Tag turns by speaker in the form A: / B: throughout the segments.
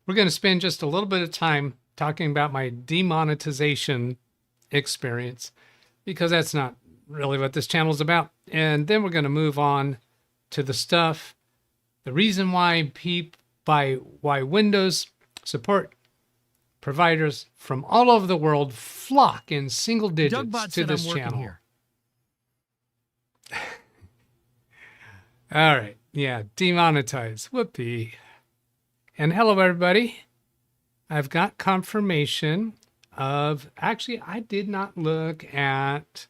A: we're going to spend just a little bit of time talking about my demonetization experience, because that's not really what this channel is about. And then we're going to move on to the stuff, the reason why why Windows support providers from all over the world flock in single digits to this channel. Here. All right. Yeah. Demonetize. Whoopee. And hello, everybody. I've got confirmation of, actually, I did not look at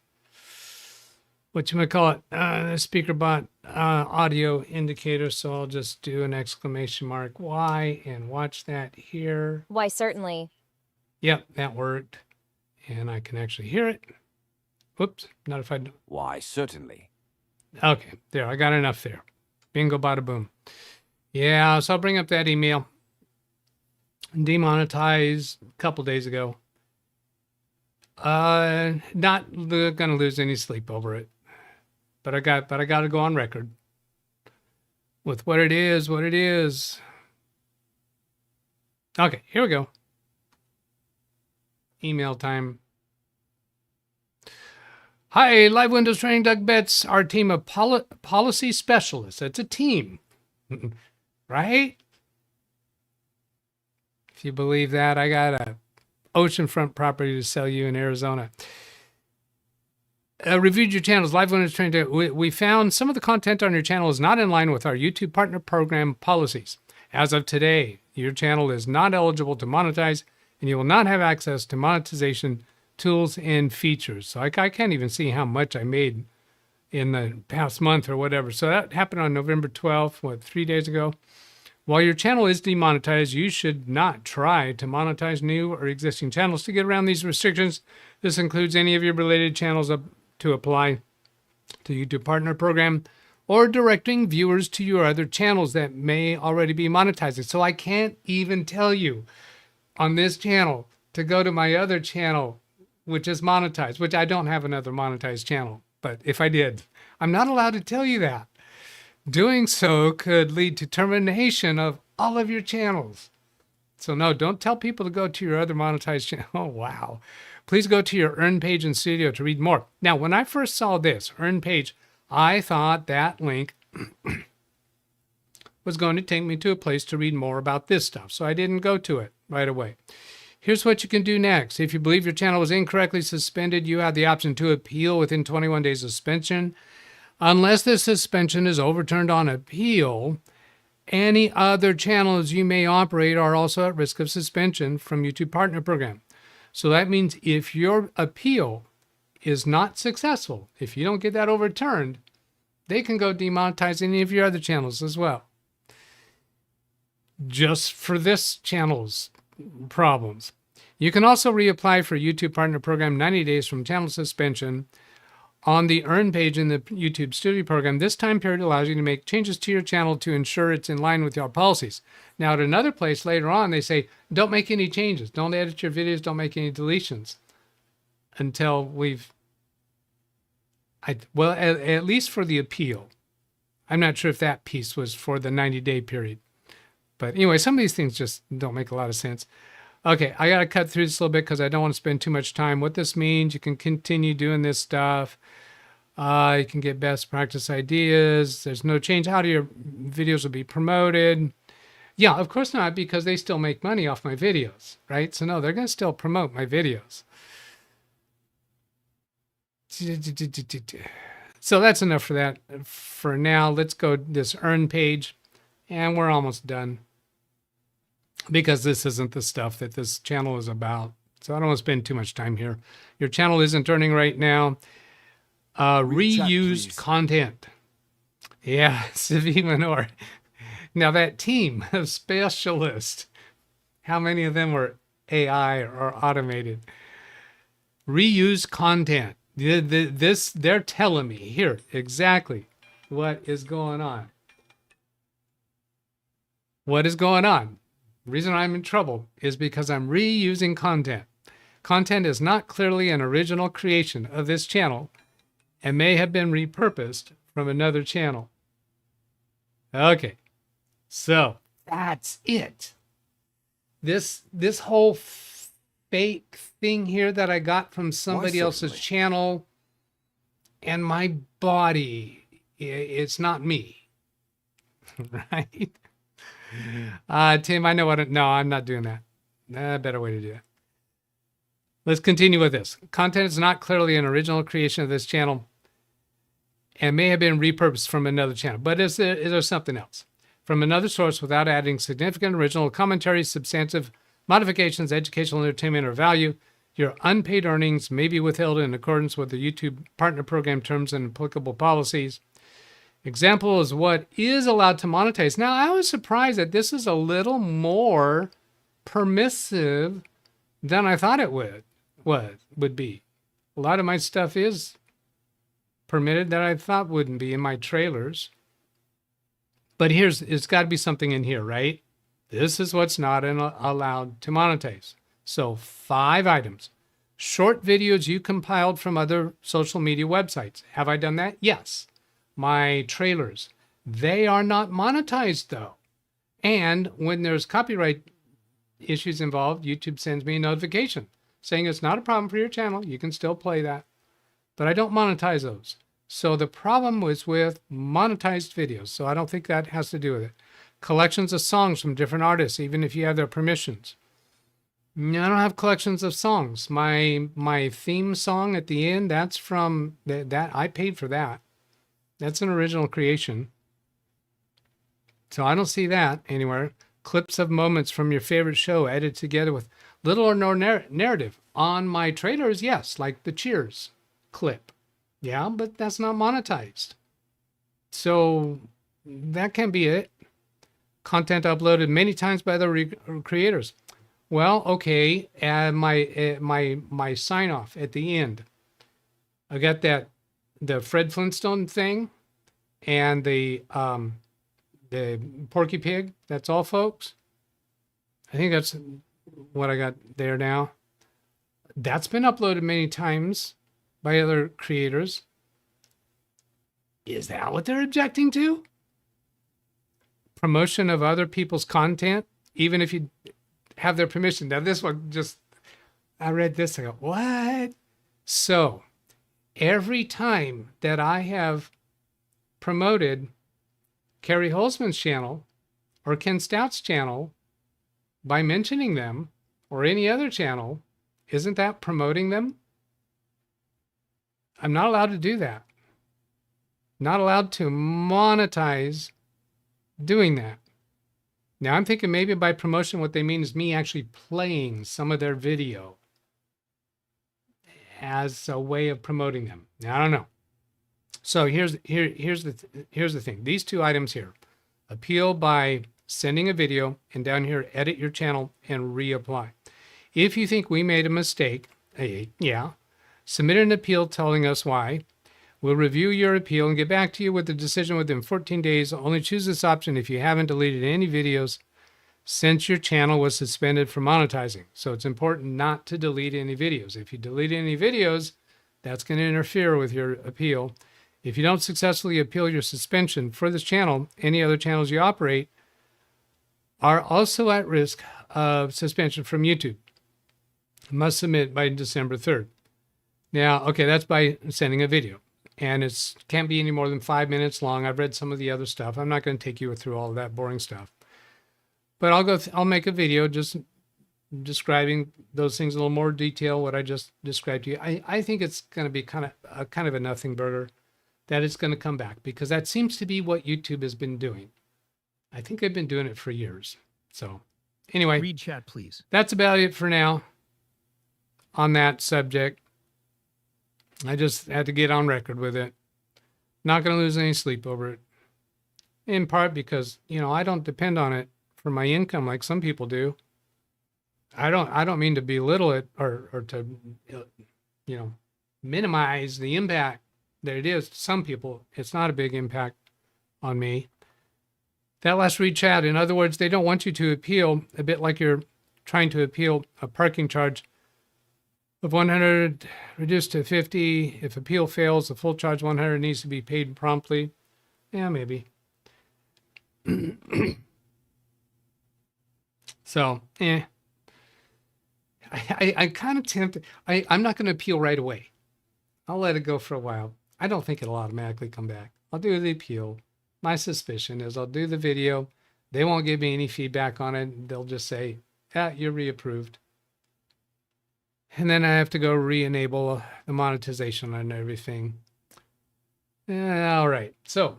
A: what you might call it, the speaker bot audio indicator. So I'll just do an exclamation mark Y and watch that here.
B: Why, certainly.
A: Yep, that worked. And I can actually hear it. Whoops, notified.
C: Why, certainly.
A: Okay, there, I got enough there. Bingo, bada boom. Yeah, so I'll bring up that email. Demonetized a couple days ago. Not gonna lose any sleep over it. But I got to go on record with what it is. Okay, here we go. Email time. Hi, Live Windows Training-DougBetts, our team of policy specialists. It's a team, right? If you believe that, I got a oceanfront property to sell you in Arizona. Reviewed your channels, Live Windows Training. We found some of the content on your channel is not in line with our YouTube Partner Program policies. As of today, your channel is not eligible to monetize, and you will not have access to monetization tools and features. So I can't even see how much I made in the past month or whatever. So that happened on November 12th, 3 days ago. While your channel is demonetized, you should not try to monetize new or existing channels to get around these restrictions. This includes any of your related channels to apply to YouTube Partner Program, or directing viewers to your other channels that may already be monetized. So I can't even tell you on this channel to go to my other channel, which is monetized, which I don't have another monetized channel. But if I did, I'm not allowed to tell you that. Doing so could lead to termination of all of your channels. So no, don't tell people to go to your other monetized channel. Oh, wow. Please go to your Earn page in Studio to read more. Now, when I first saw this Earn page, I thought that link was going to take me to a place to read more about this stuff. So I didn't go to it right away. Here's what you can do next. If you believe your channel was incorrectly suspended, you have the option to appeal within 21 days of suspension. Unless the suspension is overturned on appeal, any other channels you may operate are also at risk of suspension from YouTube Partner Program. So that means if your appeal is not successful, if you don't get that overturned, they can go demonetize any of your other channels as well. Just for this channel's problems. You can also reapply for YouTube Partner Program 90 days from channel suspension on the Earn page in the YouTube Studio program. This time period allows you to make changes to your channel to ensure it's in line with your policies. Now, at another place later on, they say, don't make any changes. Don't edit your videos. Don't make any deletions until we've, well, at least for the appeal. I'm not sure if that piece was for the 90-day period. But anyway, some of these things just don't make a lot of sense. Okay, I got to cut through this a little bit because I don't want to spend too much time. What this means, you can continue doing this stuff. You can get best practice ideas. There's no change. How do your videos will be promoted? Yeah, of course not, because they still make money off my videos, right? So no, they're going to still promote my videos. So that's enough for that for now. Let's go to this Earn page, and we're almost done, because this isn't the stuff that this channel is about. So I don't want to spend too much time here. Your channel isn't earning right now. Reused content. Yeah, Civi Manor. Now that team of specialists, how many of them were AI or automated? Reused content. They're telling me here exactly what is going on. What is going on? The reason I'm in trouble is because I'm reusing content. Content is not clearly an original creation of this channel and may have been repurposed from another channel. Okay, so that's it. this whole fake thing here that I got from somebody else's channel and my body, it's not me, right? Tim, I know no, I'm not doing that. Better way to do it. Let's continue with this. Content is not clearly an original creation of this channel and may have been repurposed from another channel. But is there something else? From another source without adding significant original commentary, substantive modifications, educational entertainment, or value, your unpaid earnings may be withheld in accordance with the YouTube Partner Program terms and applicable policies. Example is what is allowed to monetize. Now, I was surprised that this is a little more permissive than I thought it would be. A lot of my stuff is permitted that I thought wouldn't be in my trailers. But it's got to be something in here, right? This is what's not allowed to monetize. So 5 items. Short videos you compiled from other social media websites. Have I done that? Yes. My trailers. They are not monetized though. And when there's copyright issues involved, YouTube sends me a notification saying it's not a problem for your channel. You can still play that. But I don't monetize those. So the problem was with monetized videos. So I don't think that has to do with it. Collections of songs from different artists, even if you have their permissions. I don't have collections of songs. My theme song at the end, that's from that I paid for that. That's an original creation. So I don't see that anywhere. Clips of moments from your favorite show edited together with little or no narrative. On my trailers, yes, like the Cheers clip. Yeah, but that's not monetized. So that can be it. Content uploaded many times by the creators. Well, okay, my sign off at the end. I got the Fred Flintstone thing and the Porky Pig. That's all, folks. I think that's what I got there now. That's been uploaded many times by other creators. Is that what they're objecting to? Promotion of other people's content, even if you have their permission. Now this one I read this, I go, what? So every time that I have promoted Carrie Holzman's channel or Ken Stout's channel by mentioning them or any other channel, isn't that promoting them? I'm not allowed to do that. Not allowed to monetize doing that. Now I'm thinking maybe by promotion, what they mean is me actually playing some of their video as a way of promoting them. Now, I don't know. So here's the thing. These 2 items here, appeal by sending a video, and down here, edit your channel and reapply. If you think we made a mistake, yeah, submit an appeal telling us why. We'll review your appeal and get back to you with the decision within 14 days. Only choose this option if you haven't deleted any videos since your channel was suspended from monetizing. So it's important not to delete any videos. If you delete any videos, that's going to interfere with your appeal. If you don't successfully appeal your suspension for this channel, any other channels you operate are also at risk of suspension from YouTube. Must submit by December 3rd. Now, okay, that's by sending a video. And it can't be any more than 5 minutes long. I've read some of the other stuff. I'm not going to take you through all of that boring stuff. But I'll make a video just describing those things in a little more detail, what I just described to you. I think it's going to be kind of a nothing burger, that it's going to come back, because that seems to be what YouTube has been doing. I think they've been doing it for years. So anyway,
B: read chat, please.
A: That's about it for now on that subject. I just had to get on record with it. Not going to lose any sleep over it. In part because, I don't depend on it for my income like some people do. I don't mean to belittle it or to, minimize the impact that it is to some people. It's not a big impact on me. That last read chat, in other words, they don't want you to appeal, a bit like you're trying to appeal a parking charge of 100 reduced to 50. If appeal fails, the full charge 100 needs to be paid promptly. Yeah, maybe. So, I'm kind of tempted. I'm not going to appeal right away. I'll let it go for a while. I don't think it'll automatically come back. I'll do the appeal. My suspicion is I'll do the video. They won't give me any feedback on it. They'll just say, you're reapproved. And then I have to go re-enable the monetization and everything. All right. So,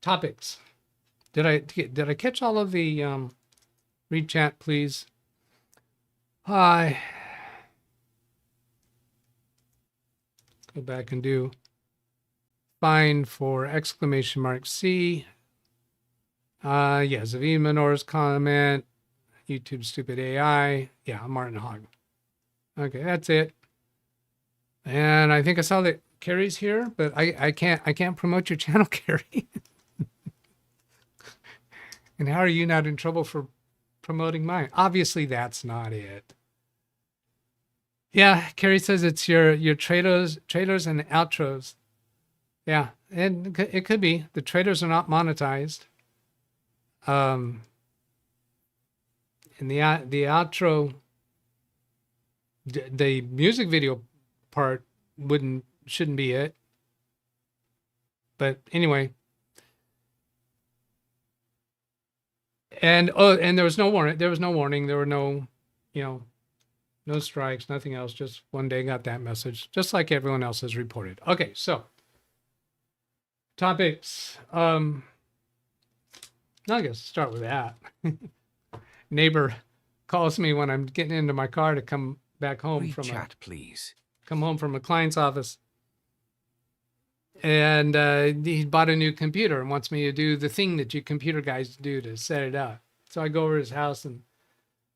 A: topics. Did I catch all of the read chat, please? Hi. Go back and do find for exclamation mark C. Yeah, Zavine Menor's comment. YouTube stupid AI. Yeah, Martin Hogg. Okay, that's it. And I think I saw that Carrie's here, but I can't promote your channel, Carrie. And how are you not in trouble for promoting mine? Obviously, that's not it. Yeah, Carrie says it's your trailers and outros. Yeah, and it could be. The trailers are not monetized. And the outro, the music video part shouldn't be it. But anyway. And there was no warning. There was no warning. There were no, no strikes, nothing else. Just one day got that message, just like everyone else has reported. Okay, so topics. I guess start with that. Neighbor calls me when I'm getting into my car to come back home come home from a client's office. And he bought a new computer and wants me to do the thing that you computer guys do to set it up. So I go over to his house and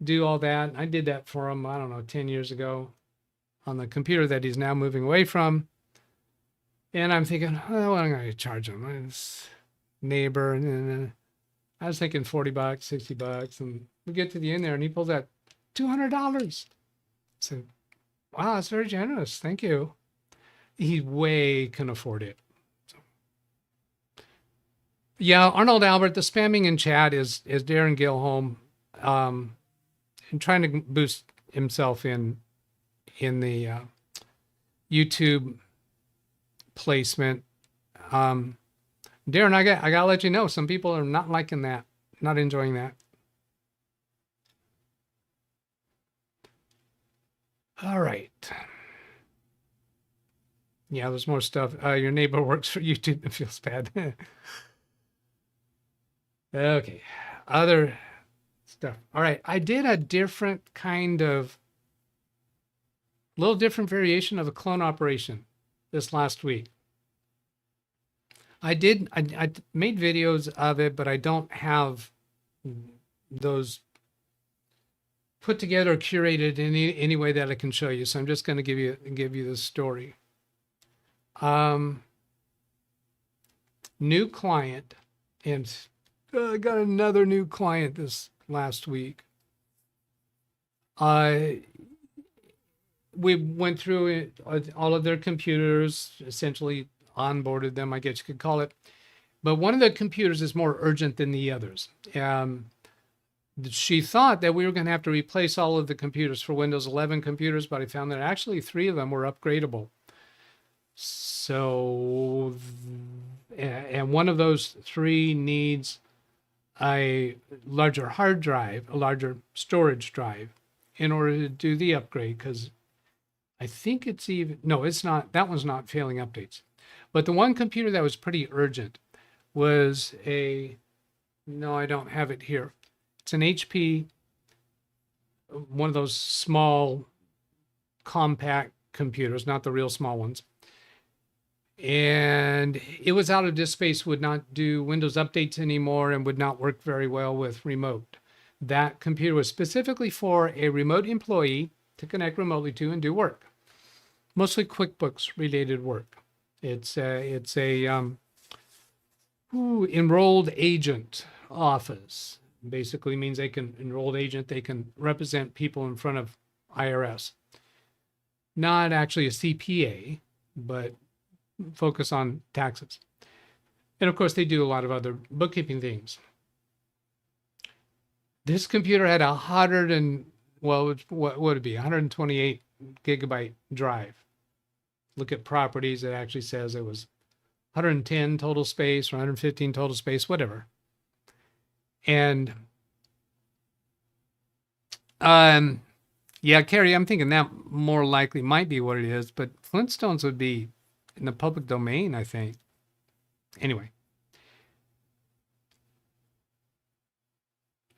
A: do all that. I did that for him, I don't know, 10 years ago on the computer that he's now moving away from. And I'm thinking, oh, what am I going to charge him? It's neighbor. And then I was thinking $40, $60. And we get to the end there and he pulls out $200. I said, wow, that's very generous. Thank you. He way can afford it. So. Yeah, Arnold Albert, the spamming in chat is Darren Gilholm and trying to boost himself in the YouTube placement. Darren, I gotta let you know, some people are not liking that, not enjoying that. All right. Yeah, there's more stuff. Your neighbor works for YouTube and feels bad. Okay, other stuff. All right, I did a different little different variation of a clone operation this last week. I made videos of it, but I don't have those put together or curated in any way that I can show you. So I'm just going to give you the story. New client, and I got another new client this last week. We went through all of their computers, essentially onboarded them, I guess you could call it. But one of the computers is more urgent than the others. She thought that we were going to have to replace all of the computers for Windows 11 computers, but I found that actually 3 of them were upgradable. So, and one of those 3 needs a larger hard drive, a larger storage drive in order to do the upgrade, because I think it's not, that one's not failing updates. But the one computer that was pretty urgent was no, I don't have it here. It's an HP, one of those small compact computers, not the real small ones. And it was out of disk space, would not do Windows updates anymore, and would not work very well with remote. That computer was specifically for a remote employee to connect remotely to and do work, mostly QuickBooks related work. It's a enrolled agent office. Basically means enrolled agent, they can represent people in front of IRS. Not actually a CPA, but focus on taxes. And of course, they do a lot of other bookkeeping things. This computer had what would it be? 128 gigabyte drive. Look at properties. It actually says it was 110 total space or 115 total space, whatever. And yeah, Carrie, I'm thinking that more likely might be what it is, but Flintstones would be in the public domain, I think. Anyway.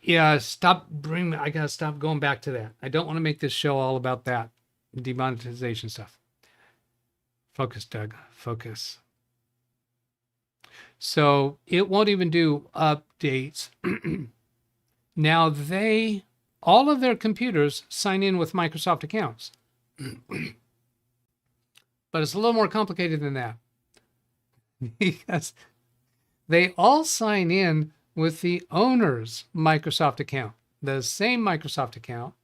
A: Yeah, I gotta stop going back to that. I don't want to make this show all about that demonetization stuff. Focus, Doug, focus. So it won't even do updates. Now all of their computers sign in with Microsoft accounts. But it's a little more complicated than that. Because they all sign in with the owner's Microsoft account, the same Microsoft account.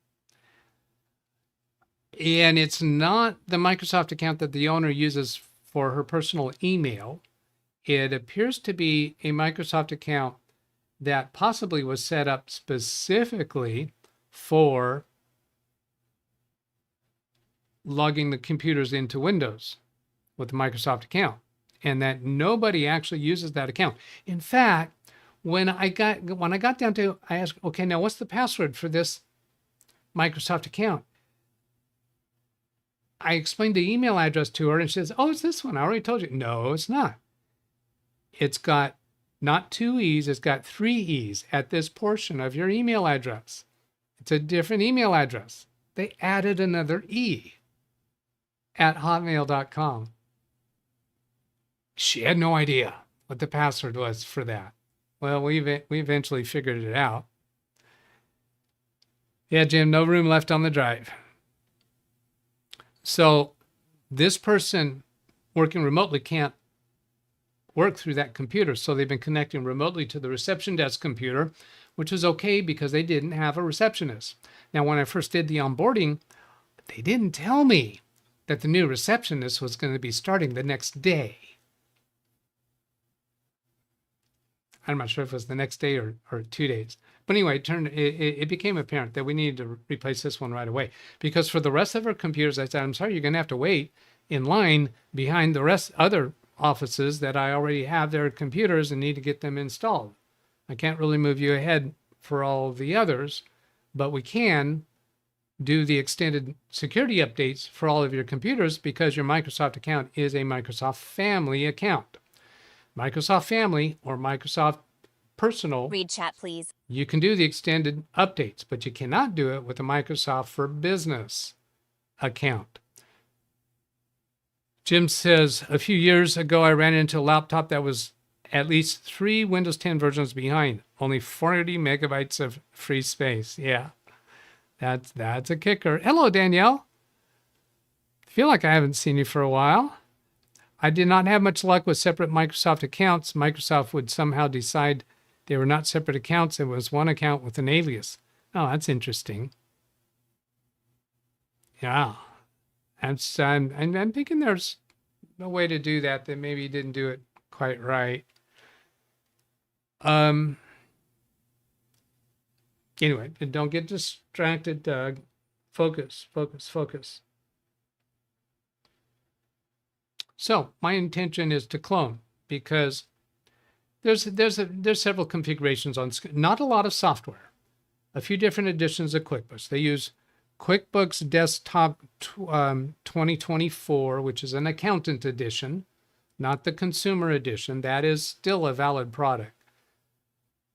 A: And it's not the Microsoft account that the owner uses for her personal email. It appears to be a Microsoft account that possibly was set up specifically for logging the computers into Windows with the Microsoft account, and that nobody actually uses that account. In fact, when I got down to, I asked, okay, now what's the password for this Microsoft account? I explained the email address to her, and she says, oh, it's this one. I already told you. No, it's not. It's got not 2 E's, it's got 3 E's at this portion of your email address. It's a different email address. They added another E at hotmail.com. She had no idea what the password was for that. Well, we eventually figured it out. Yeah, Jim, no room left on the drive. So this person working remotely can't work through that computer. So they've been connecting remotely to the reception desk computer, which was okay because they didn't have a receptionist. Now, when I first did the onboarding, they didn't tell me that the new receptionist was going to be starting the next day. I'm not sure if it was the next day or 2 days. But anyway, it became apparent that we needed to replace this one right away. Because for the rest of our computers, I said, I'm sorry, you're going to have to wait in line behind the other offices that I already have their computers and need to get them installed. I can't really move you ahead for all of the others, but we can do the extended security updates for all of your computers because your Microsoft account is a Microsoft Family account. Microsoft Family or Microsoft Personal.
B: Read chat, please.
A: You can do the extended updates, but you cannot do it with a Microsoft for Business account. Jim says, a few years ago, I ran into a laptop that was at least 3 Windows 10 versions behind, only 40 megabytes of free space. Yeah, that's a kicker. Hello, Danielle. Feel like I haven't seen you for a while. I did not have much luck with separate Microsoft accounts. Microsoft would somehow decide they were not separate accounts. It was one account with an alias. Oh, that's interesting. Yeah. I'm thinking there's a way to do that maybe didn't do it quite right. Anyway, don't get distracted, Doug. Focus, focus, focus. So my intention is to clone because there's several configurations on, not a lot of software, a few different editions of QuickBooks. They use QuickBooks Desktop 2024, which is an accountant edition, not the consumer edition. That is still a valid product.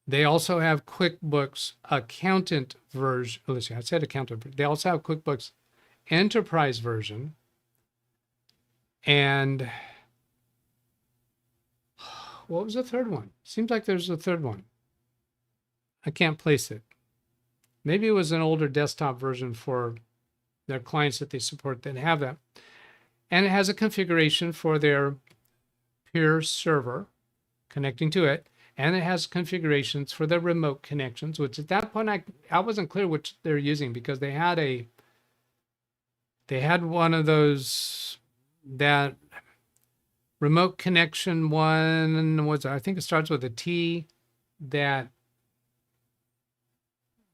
A: They also have QuickBooks Accountant version. Listen, I said accountant. They also have QuickBooks Enterprise version. And what was the third one? Seems like there's a third one. I can't place it. Maybe it was an older desktop version for their clients that they support that have that. And it has a configuration for their peer server connecting to it. And it has configurations for their remote connections, which at that point, I wasn't clear which they're using because they had one of those, that remote connection one was, I think it starts with a T, that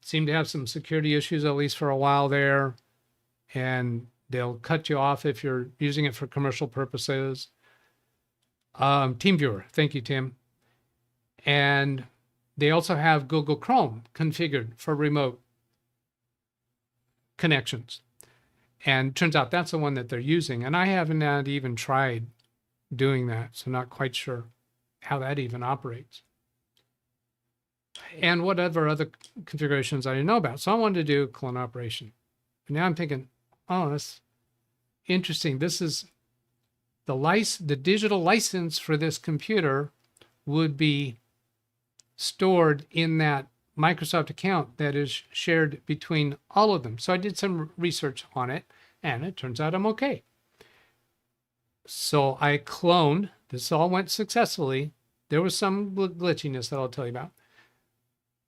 A: seemed to have some security issues, at least for a while there. And they'll cut you off if you're using it for commercial purposes. TeamViewer, thank you, Tim. And they also have Google Chrome configured for remote connections. And turns out that's the one that they're using. And I haven't even tried doing that, so not quite sure how that even operates. And whatever other configurations I didn't know about. So I wanted to do a clone operation. And now I'm thinking, oh, that's interesting. This is the digital license for this computer would be stored in that Microsoft account that is shared between all of them. So I did some research on it, and it turns out I'm okay. So I cloned. This all went successfully. There was some glitchiness that I'll tell you about,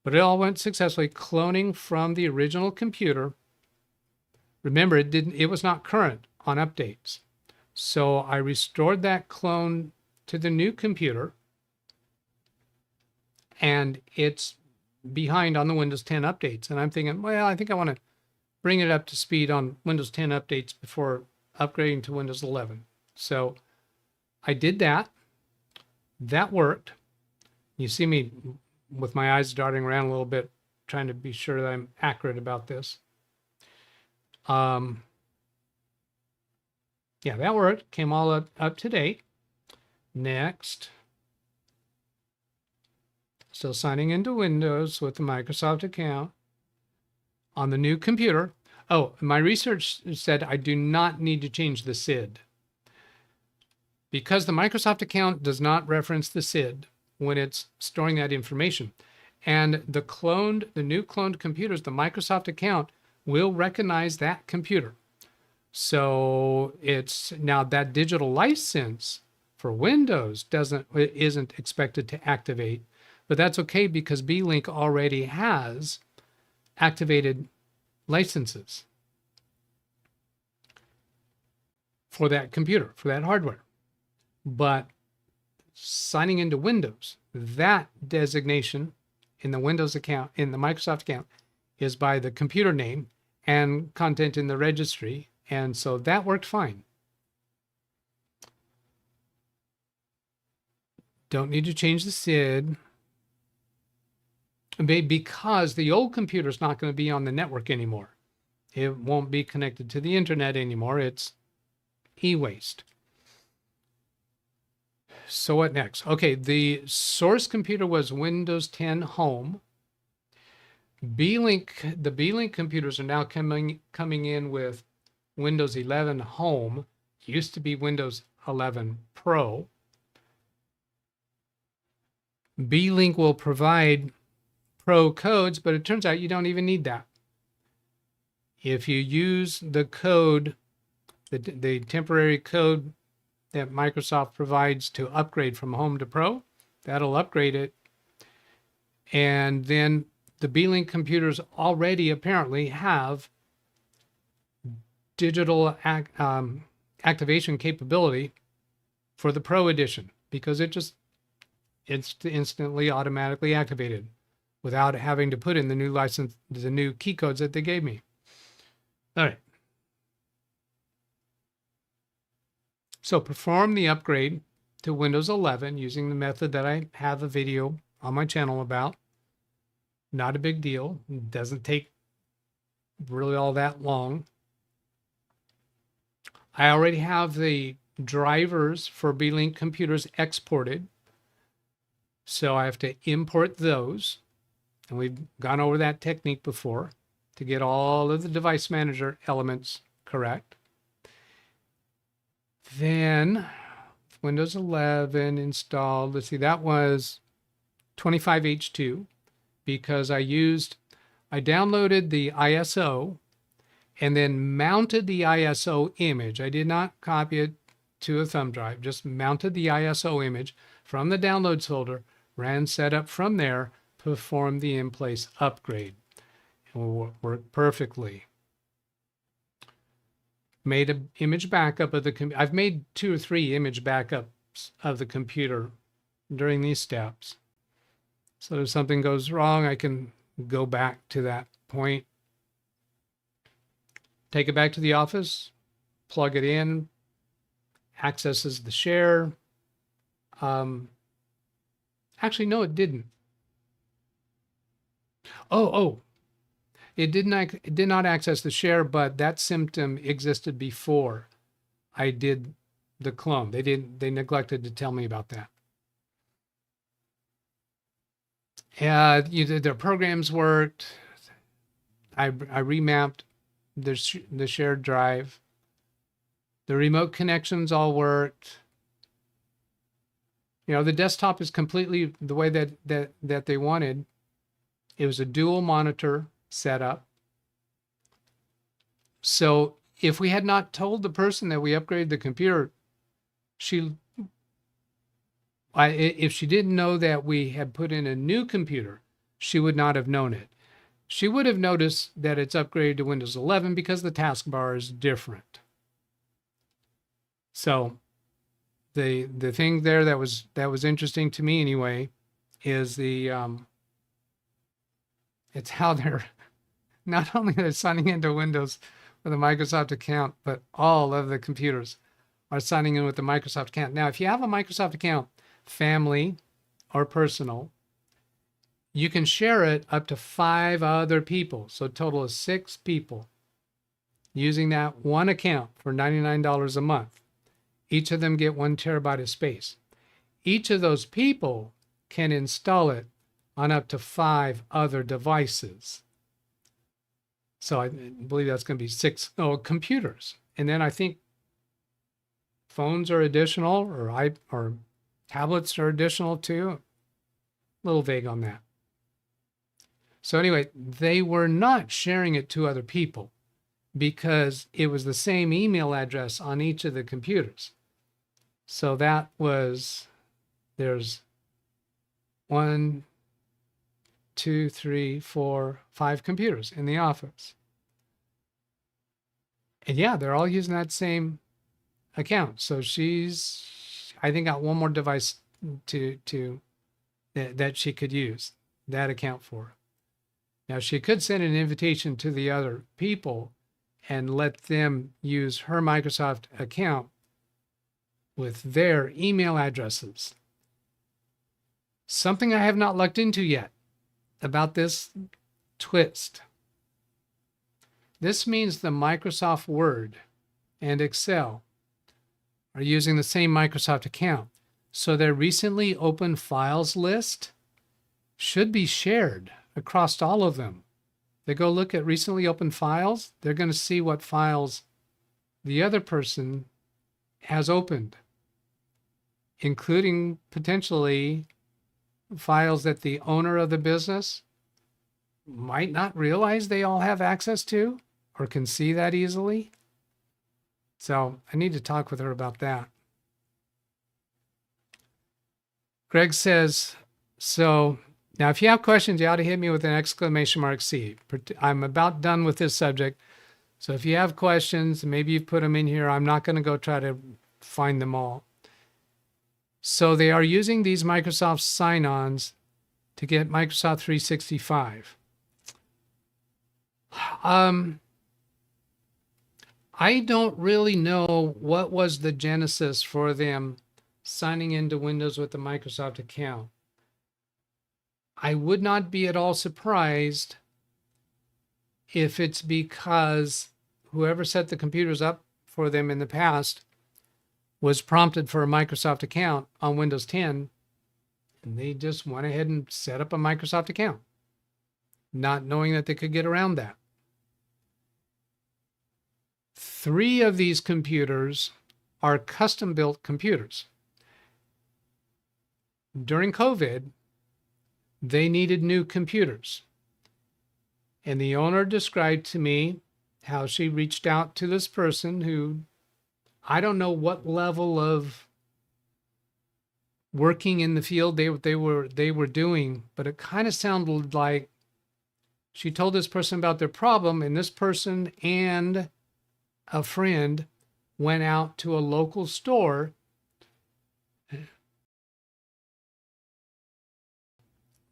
A: but it all went successfully, cloning from the original computer. Remember, it was not current on updates. So I restored that clone to the new computer, and it's behind on the Windows 10 updates. And I'm thinking, well, I think I want to bring it up to speed on Windows 10 updates before upgrading to Windows 11. So I did that. That worked. You see me with my eyes darting around a little bit, trying to be sure that I'm accurate about this. Yeah, that worked. Came all up to date. Next. Still signing into Windows with the Microsoft account on the new computer. Oh, my research said I do not need to change the SID because the Microsoft account does not reference the SID when it's storing that information. And the new cloned computers, the Microsoft account will recognize that computer. So it's now that digital license for Windows isn't expected to activate, but that's okay because B-Link already has activated licenses for that computer, for that hardware. But signing into Windows, that designation in the Windows account, in the Microsoft account, is by the computer name and content in the registry. And so that worked fine. Don't need to change the SID because the old computer is not going to be on the network anymore. It won't be connected to the internet anymore. It's e-waste. So what next? Okay, the source computer was Windows 10 Home. The B-Link computers are now coming in with Windows 11 Home. Used to be Windows 11 Pro. B-Link will provide Pro codes, but it turns out you don't even need that. If you use the code, the temporary code that Microsoft provides to upgrade from Home to Pro, that'll upgrade it. And then the B-Link computers already apparently have digital activation capability for the Pro edition because it's instantly automatically activated without having to put in the new license, the new key codes that they gave me. All right. So perform the upgrade to Windows 11 using the method that I have a video on my channel about. Not a big deal. It doesn't take really all that long. I already have the drivers for B-Link computers exported. So I have to import those. And we've gone over that technique before to get all of the device manager elements correct. Then Windows 11 installed. Let's see, that was 25H2 because I downloaded the ISO and then mounted the ISO image. I did not copy it to a thumb drive, just mounted the ISO image from the downloads folder, ran setup from there, performed the in-place upgrade. It will work perfectly. Made an image backup of the computer. I've made 2 or 3 image backups of the computer during these steps. So if something goes wrong, I can go back to that point, take it back to the office, plug it in, accesses the share. Actually, no, it didn't. It did not access the share, but that symptom existed before I did the clone. They neglected to tell me about that. Their programs worked. I remapped the shared drive. The remote connections all worked. The desktop is completely the way that they wanted. It was a dual monitor setup. So if we had not told the person that we upgraded the computer, if she didn't know that we had put in a new computer, she would not have known it. She would have noticed that it's upgraded to Windows 11 because the taskbar is different. So the thing there that was interesting to me anyway is it's how they're not only they're signing into Windows with a Microsoft account, but all of the computers are signing in with the Microsoft account. Now, if you have a Microsoft account, family or personal, you can share it up to 5 other people. So a total of 6 people using that one account for $99 a month. Each of them get 1 terabyte of space. Each of those people can install it on up to 5 other devices. So I believe that's going to be 6 computers. And then I think phones are additional, or tablets are additional too. A little vague on that. So anyway, they were not sharing it to other people because it was the same email address on each of the computers. So there's 1, 2, 3, 4, 5 computers in the office. And yeah, they're all using that same account. So she's, I think, got one more device that she could use that account for. Now, she could send an invitation to the other people and let them use her Microsoft account with their email addresses. Something I have not looked into yet about this twist. This means the Microsoft Word and Excel are using the same Microsoft account. So their recently opened files list should be shared across all of them. They go look at recently opened files, they're going to see what files the other person has opened, including potentially files that the owner of the business might not realize they all have access to or can see that easily. So I need to talk with her about that. Greg says, so now if you have questions, you ought to hit me with an exclamation mark C. I'm about done with this subject. So if you have questions, maybe you put them in here. I'm not going to go try to find them all. So they are using these Microsoft sign-ons to get Microsoft 365. I don't really know what was the genesis for them signing into Windows with the Microsoft account. I would not be at all surprised if it's because whoever set the computers up for them in the past was prompted for a Microsoft account on Windows 10, and they just went ahead and set up a Microsoft account, not knowing that they could get around that. 3 of these computers are custom-built computers. During COVID, they needed new computers. And the owner described to me how she reached out to this person who, I don't know what level of working in the field they were doing, but it kind of sounded like she told this person about their problem, and this person and a friend went out to a local store,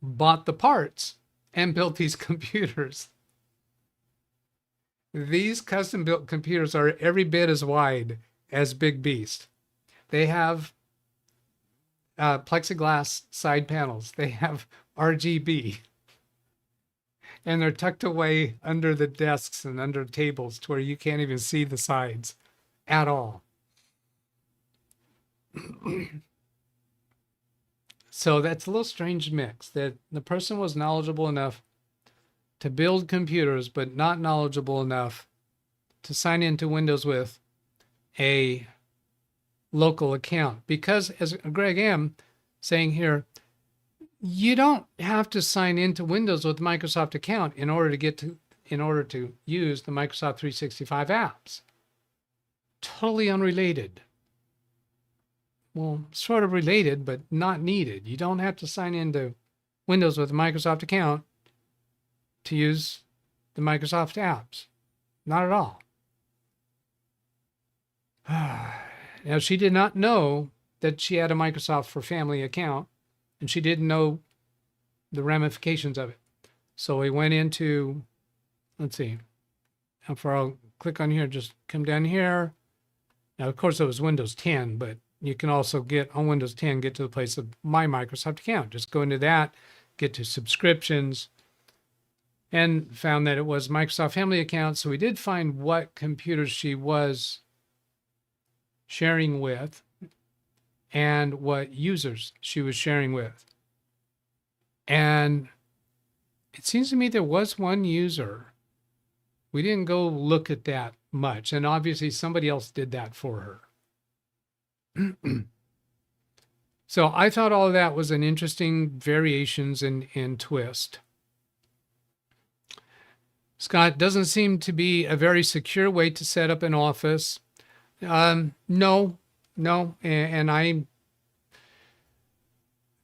A: bought the parts, and built these computers. These custom built computers are every bit as wide as Big Beast. They have plexiglass side panels. They have RGB. And they're tucked away under the desks and under tables to where you can't even see the sides at all. So that's a little strange mix, that the person was knowledgeable enough to build computers, but not knowledgeable enough to sign into Windows with a local account. Because as Greg M. saying here, you don't have to sign into Windows with a Microsoft account in order to use the Microsoft 365 apps. Totally unrelated. Well, sort of related, but not needed. You don't have to sign into Windows with a Microsoft account to use the Microsoft apps. Not at all. Now, she did not know that she had a Microsoft for Family account, and she didn't know the ramifications of it. So we went into, let's see, I'll click on here, just come down here. Now, of course, it was Windows 10, but you can also get on Windows 10, get to the place of My Microsoft Account. Just go into that, get to subscriptions, and found that it was Microsoft Family Account. So we did find what computers she was sharing with and what users she was sharing with. And it seems to me there was one user. We didn't go look at that much. And obviously somebody else did that for her. So I thought all of that was an interesting variations and twist. Scott, doesn't seem to be a very secure way to set up an office. No. And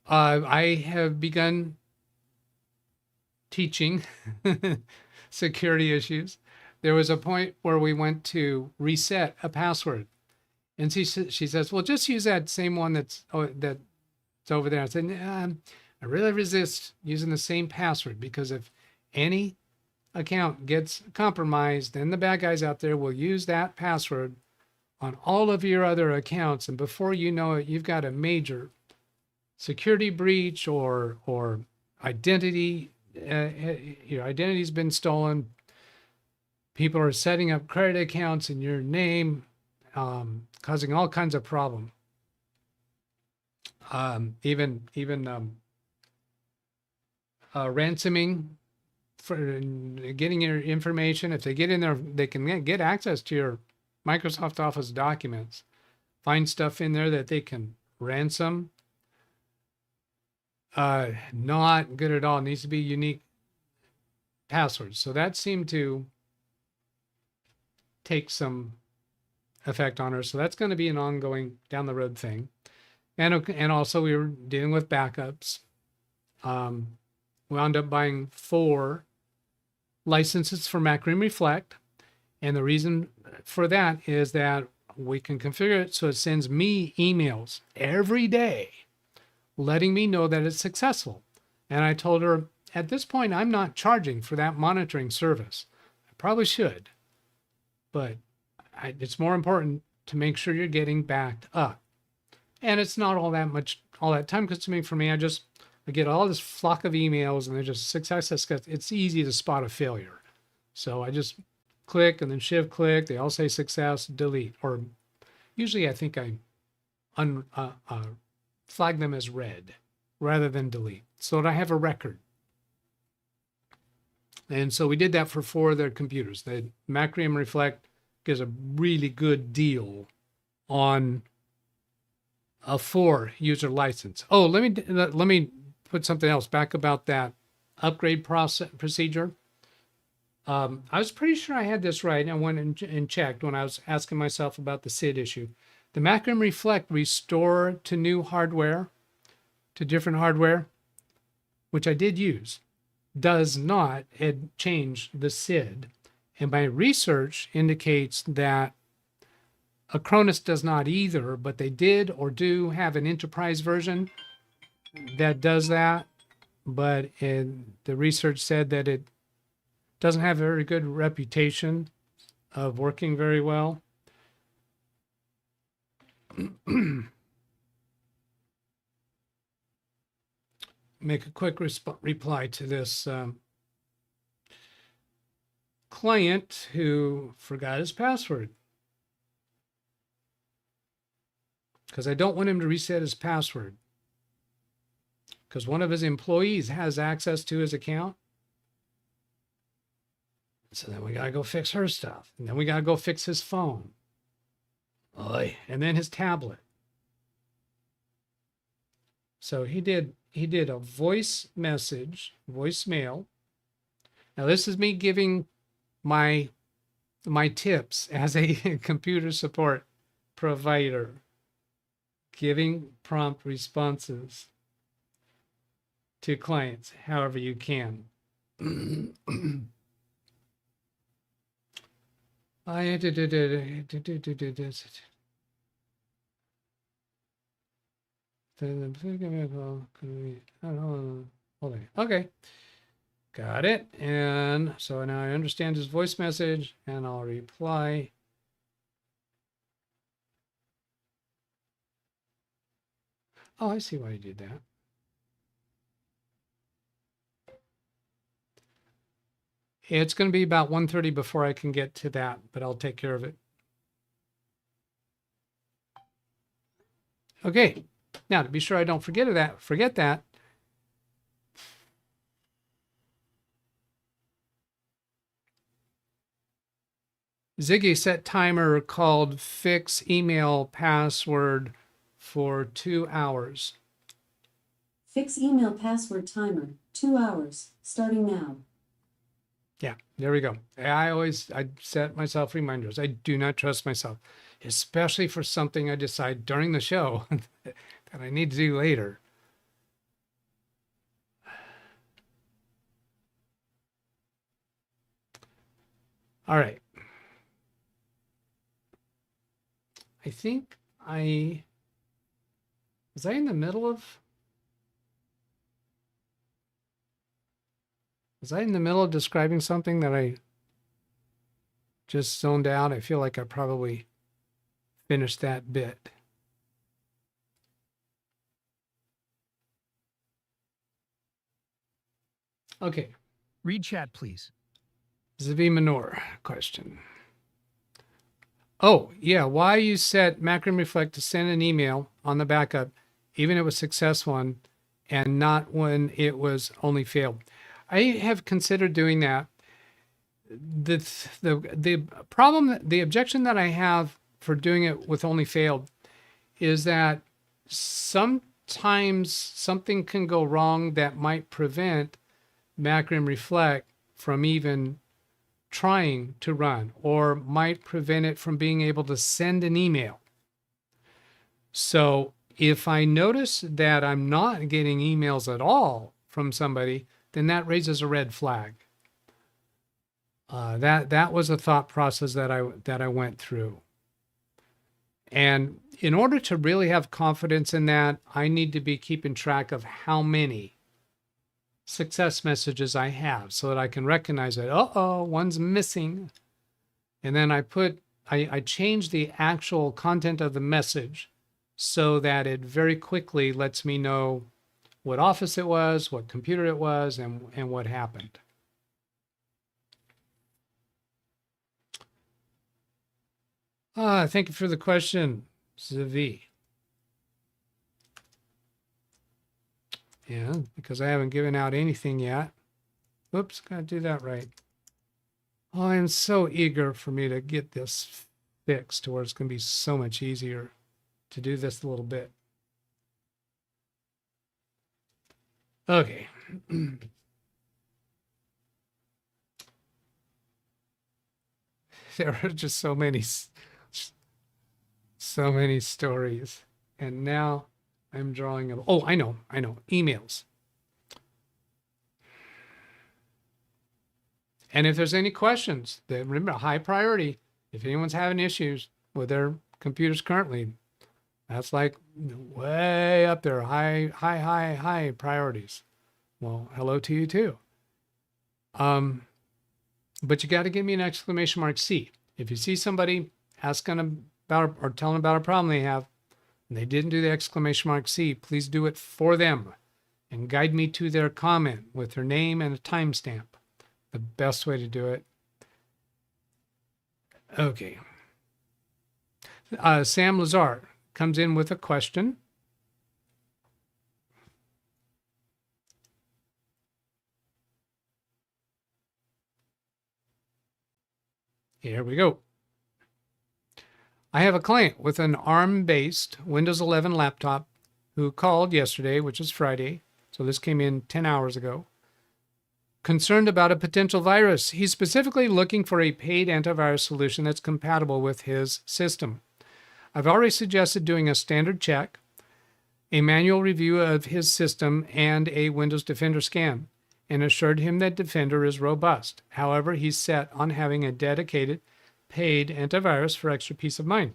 A: I have begun teaching security issues. There was a point where we went to reset a password. And she says, well, just use that same one that's over there. I said, I really resist using the same password, because if any account gets compromised, then the bad guys out there will use that password on all of your other accounts. And before you know it, you've got a major security breach or identity. Your identity's been stolen. People are setting up credit accounts in your name, causing all kinds of problem. Even ransoming for getting your information. If they get in there, they can get access to your Microsoft Office documents, find stuff in there that they can ransom. Not good at all. It needs to be unique passwords. So that seemed to take some effect on her. So that's going to be an ongoing down the road thing. And also we were dealing with backups. We wound up buying 4 licenses for Macrium Reflect. And the reason for that is that we can configure it so it sends me emails every day letting me know that it's successful. And I told her, at this point, I'm not charging for that monitoring service. I probably should, but it's more important to make sure you're getting backed up. And it's not all that time consuming for me. I get all this flock of emails and they're just success. It's easy to spot a failure. So I just click and then shift click. They all say success, delete, or usually I think I flag them as red rather than delete so that I have a record. And so we did that for 4 of their computers. The Macrium Reflect gives a really good deal on a 4 user license. Oh, let me put something else back about that upgrade procedure. I was pretty sure I had this right. I went and checked when I was asking myself about the SID issue. The Macrium Reflect restore to new hardware, to different hardware, which I did use, does not change the SID. And my research indicates that Acronis does not either, but they did or do have an enterprise version that does that. but the research said that it doesn't have a very good reputation of working very well. Make a quick reply to this client who forgot his password, because I don't want him to reset his password, because one of his employees has access to his account. So then we got to go fix her stuff. And then we got to go fix his phone. Oy. And then his tablet. So he did a voice message, voicemail. Now this is me giving my tips as a computer support provider, giving prompt responses to clients however you can. I did this. Okay, got it. And so now I understand his voice message, and I'll reply. Oh, I see why you did that. It's going to be about 1:30 before I can get to that, but I'll take care of it. Okay. Now, to be sure I don't forget that. Ziggy set timer called fix email password for 2 hours.
B: Fix email password timer, 2 hours, starting now.
A: Yeah, there we go. I set myself reminders. I do not trust myself, especially for something I decide during the show that I need to do later. All right. I think was I in the middle of describing something that I just zoned out? I feel like I probably finished that bit. Okay.
C: Read chat, please.
A: Zavi Manor question. Oh, yeah. Why you set Macrim Reflect to send an email on the backup, even if it was a success one, and not when it was only failed? I have considered doing that. The problem, the objection that I have for doing it with only failed is that sometimes something can go wrong that might prevent Macrim Reflect from even trying to run, or might prevent it from being able to send an email. So if I notice that I'm not getting emails at all from somebody, then that raises a red flag. That was a thought process that I went through. And in order to really have confidence in that, I need to be keeping track of how many success messages I have, so that I can recognize that, one's missing. And then I change the actual content of the message so that it very quickly lets me know what office it was, what computer it was, and what happened. Thank you for the question, Zavi. Yeah, because I haven't given out anything yet. Oops, gotta do that right. Oh, I am so eager for me to get this fixed to where it's going to be so much easier to do this a little bit. Okay. There are just so many stories. And now I'm drawing them. Oh, I know. Emails. And if there's any questions, then remember, high priority. If anyone's having issues with their computers currently, that's like way up there, high priorities. Well, hello to you too. But you got to give me an exclamation mark C. If you see somebody asking about or telling about a problem they have, and they didn't do the exclamation mark C, please do it for them and guide me to their comment with their name and a timestamp. The best way to do it. Okay. Sam Lazar comes in with a question. Here we go. I have a client with an ARM-based Windows 11 laptop who called yesterday, which is Friday, so this came in 10 hours ago, concerned about a potential virus. He's specifically looking for a paid antivirus solution that's compatible with his system. I've already suggested doing a standard check, a manual review of his system, and a Windows Defender scan, and assured him that Defender is robust. However, he's set on having a dedicated paid antivirus for extra peace of mind.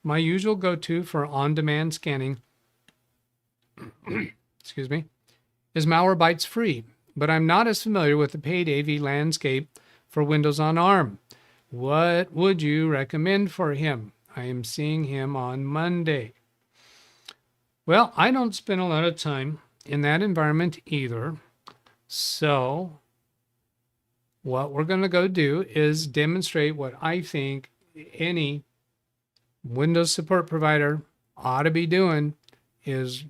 A: My usual go-to for on-demand scanning excuse me, is Malwarebytes free, but I'm not as familiar with the paid AV landscape for Windows on ARM. What would you recommend for him? I am seeing him on Monday. Well, I don't spend a lot of time in that environment either. So what we're going to go do is demonstrate what I think any Windows support provider ought to be doing is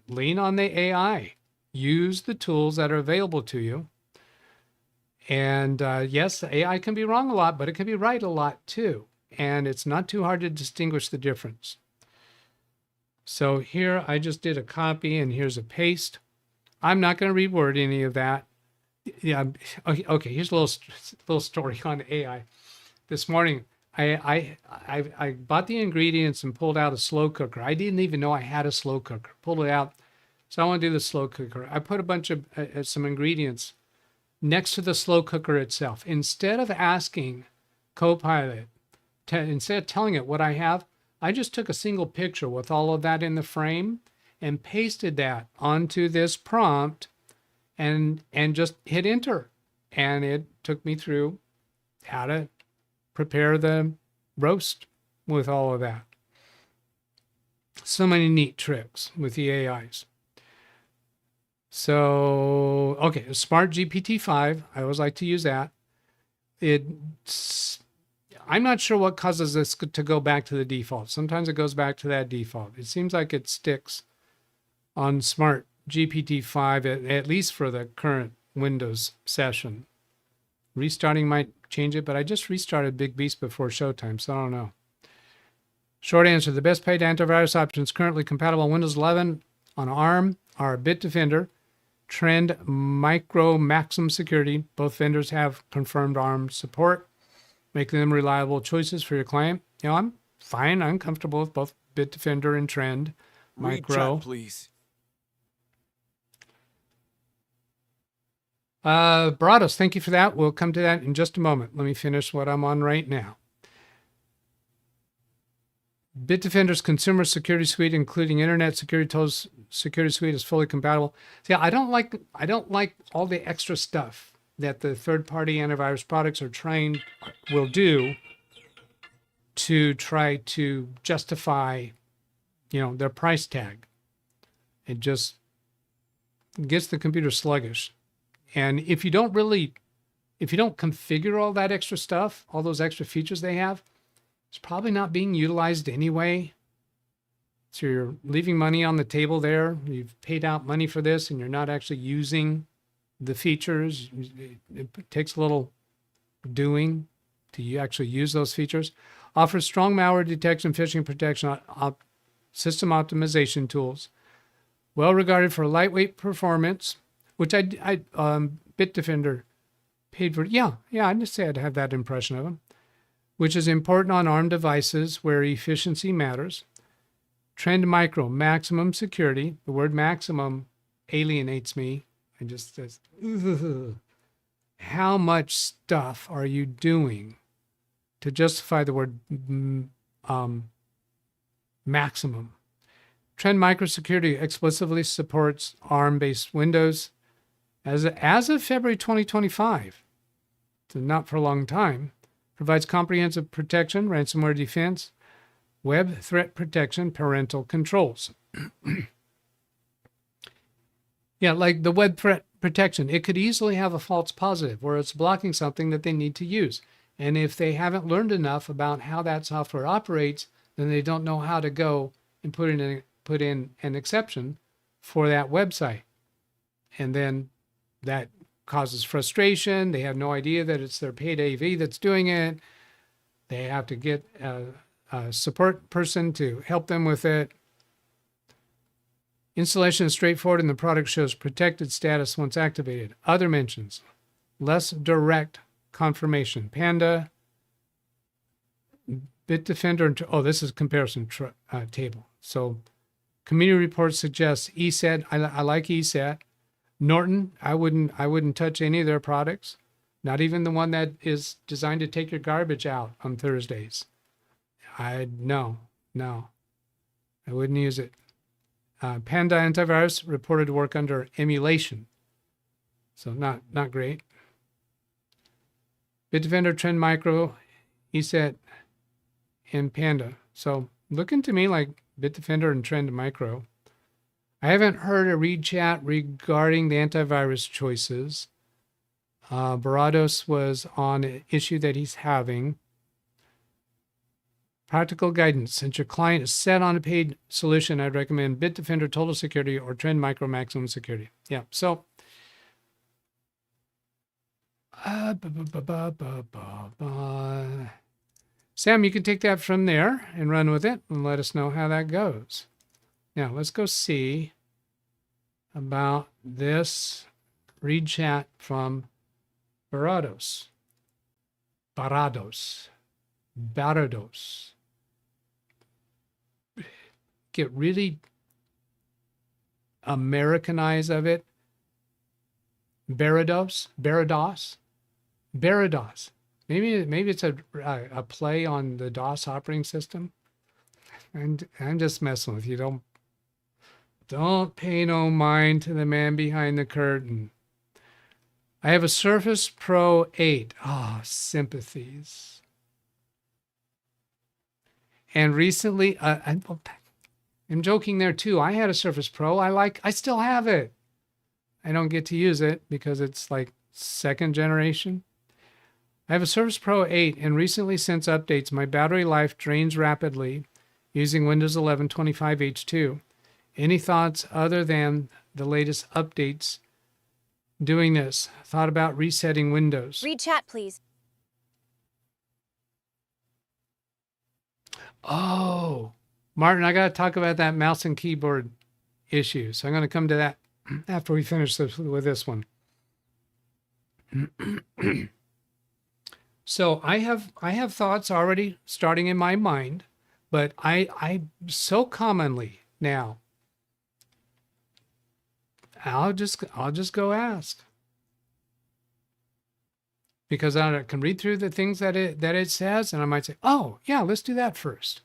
A: lean on the AI. Use the tools that are available to you. And yes, the AI can be wrong a lot, but it can be right a lot too. And it's not too hard to distinguish the difference. So here I just did a copy and here's a paste. I'm not going to reword any of that. Yeah. Okay. Here's a little story on AI. This morning, I bought the ingredients and pulled out a slow cooker. I didn't even know I had a slow cooker. Pulled it out. So I want to do the slow cooker. I put a bunch of some ingredients next to the slow cooker itself. Instead of asking Copilot, instead of telling it what I have, I just took a single picture with all of that in the frame and pasted that onto this prompt and just hit enter. And it took me through how to prepare the roast with all of that. So many neat tricks with the AIs. So, okay, Smart GPT-5, I always like to use that. I'm not sure what causes this to go back to the default. Sometimes it goes back to that default. It seems like it sticks on Smart GPT-5, at least for the current Windows session. Restarting might change it, but I just restarted Big Beast before showtime, so I don't know. Short answer, the best paid antivirus options currently compatible on Windows 11 on ARM are Bitdefender, Trend, Micro, Maximum Security. Both vendors have confirmed ARM support, making them reliable choices for your client. You know, I'm fine. I'm comfortable with both Bitdefender and Trend, Micro.
C: Read chat, please.
A: Brados, thank you for that. We'll come to that in just a moment. Let me finish what I'm on right now. Bitdefender's consumer security suite, including internet security tools, security suite, is fully compatible. See, I don't like all the extra stuff that the third-party antivirus products will do to try to justify, their price tag. It just gets the computer sluggish. And if you don't configure all that extra stuff, all those extra features they have, it's probably not being utilized anyway. So you're leaving money on the table there. You've paid out money for this and you're not actually using the features. It takes a little doing to actually use those features. Offers strong malware detection, phishing protection, system optimization tools. Well regarded for lightweight performance, which Bitdefender paid for. Yeah, I'd just say I'd have that impression of them, which is important on ARM devices where efficiency matters. Trend Micro, maximum security. The word maximum alienates me. I just says, how much stuff are you doing to justify the word maximum? Trend Micro Security explicitly supports ARM-based Windows. as of February 2025, so not for a long time, provides comprehensive protection, ransomware defense, web threat protection, parental controls. Yeah, like the web threat protection, it could easily have a false positive where it's blocking something that they need to use. And if they haven't learned enough about how that software operates, then they don't know how to go and put in an exception for that website. And then that causes frustration. They have no idea that it's their paid AV that's doing it. They have to get a support person to help them with it. Installation is straightforward and the product shows protected status once activated. Other mentions, less direct confirmation. Panda, Bitdefender, oh, this is comparison table. So community reports suggest ESET. I like ESET. Norton, I wouldn't touch any of their products, not even the one that is designed to take your garbage out on Thursdays. No, I wouldn't use it. Panda Antivirus reported to work under emulation, so not great. Bitdefender, Trend Micro, ESET, and Panda. So looking to me like Bitdefender and Trend Micro. I haven't heard a read chat regarding the antivirus choices. Barados was on an issue that he's having. Practical guidance. Since your client is set on a paid solution, I'd recommend Bitdefender Total Security or Trend Micro Maximum Security. Yeah, so Sam, you can take that from there and run with it and let us know how that goes. Now, let's go see about this read chat from Barados. Get really Americanized of it. Barados. Maybe it's a play on the DOS operating system. And I'm just messing with you. Don't pay no mind to the man behind the curtain. I have a Surface Pro 8. Oh, sympathies. And recently, I'm joking there too. I had a Surface Pro. I still have it. I don't get to use it because it's like second generation. I have a Surface Pro 8, and recently since updates, my battery life drains rapidly using Windows 11 25H2. Any thoughts other than the latest updates doing this? Thought about resetting Windows.
C: Read chat, please.
A: Oh, Martin, I got to talk about that mouse and keyboard issue. So I'm going to come to that after we finish with this one. So I have thoughts already starting in my mind, but I so commonly now, I'll just go ask, because I can read through the things that it says, and I might say, oh yeah, let's do that first.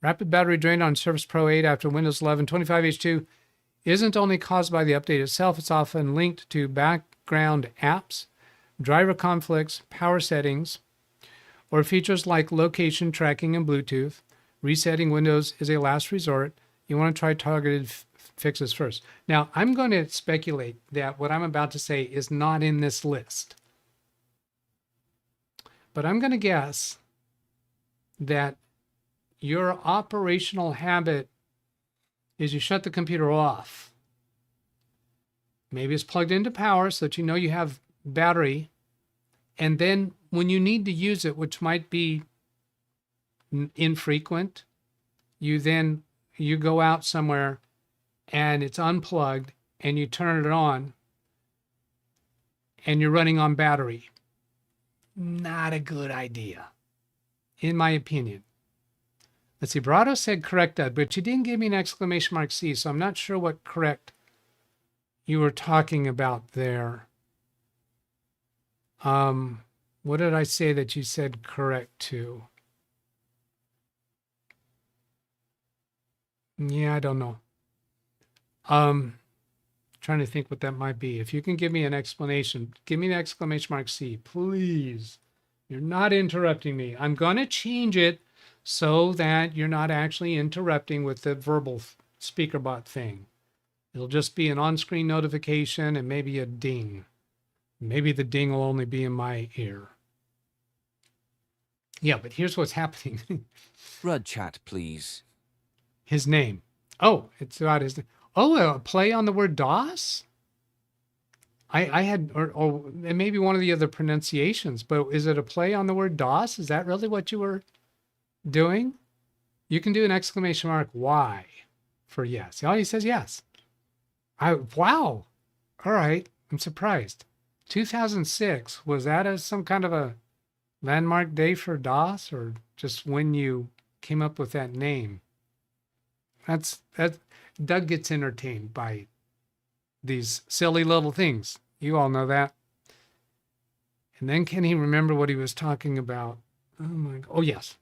A: Rapid battery drain on Surface Pro 8 after Windows 11 25H2 isn't only caused by the update itself. It's often linked to background apps, driver conflicts, power settings, or features like location tracking and Bluetooth. Resetting Windows is a last resort. You want to try targeted fixes first. Now, I'm going to speculate that what I'm about to say is not in this list. But I'm going to guess that your operational habit is you shut the computer off. Maybe it's plugged into power so that you know you have battery. And then when you need to use it, which might be infrequent, you go out somewhere and it's unplugged and you turn it on and you're running on battery. Not a good idea, in my opinion. Let's see, Brado said correct that, but you didn't give me an exclamation mark C, so I'm not sure what correct you were talking about there. What did I say that you said correct to? Yeah, I don't know. trying to think what that might be. If you can give me an explanation, give me an exclamation mark C, please. You're not interrupting me. I'm going to change it so that you're not actually interrupting with the verbal speaker bot thing. It'll just be an on-screen notification and maybe a ding. Maybe the ding will only be in my ear. Yeah, but here's what's happening.
C: Rud chat, please.
A: His name. Oh, it's about his name. Oh, a play on the word DOS? I had, or it may be one of the other pronunciations, but is it a play on the word DOS? Is that really what you were doing? You can do an exclamation mark Y for yes. Oh, he says yes. Wow. All right. I'm surprised. 2006, was that some kind of a landmark day for DOS, or just when you came up with that name? That Doug gets entertained by these silly little things. You all know that. And then can he remember what he was talking about? Oh my, oh yes.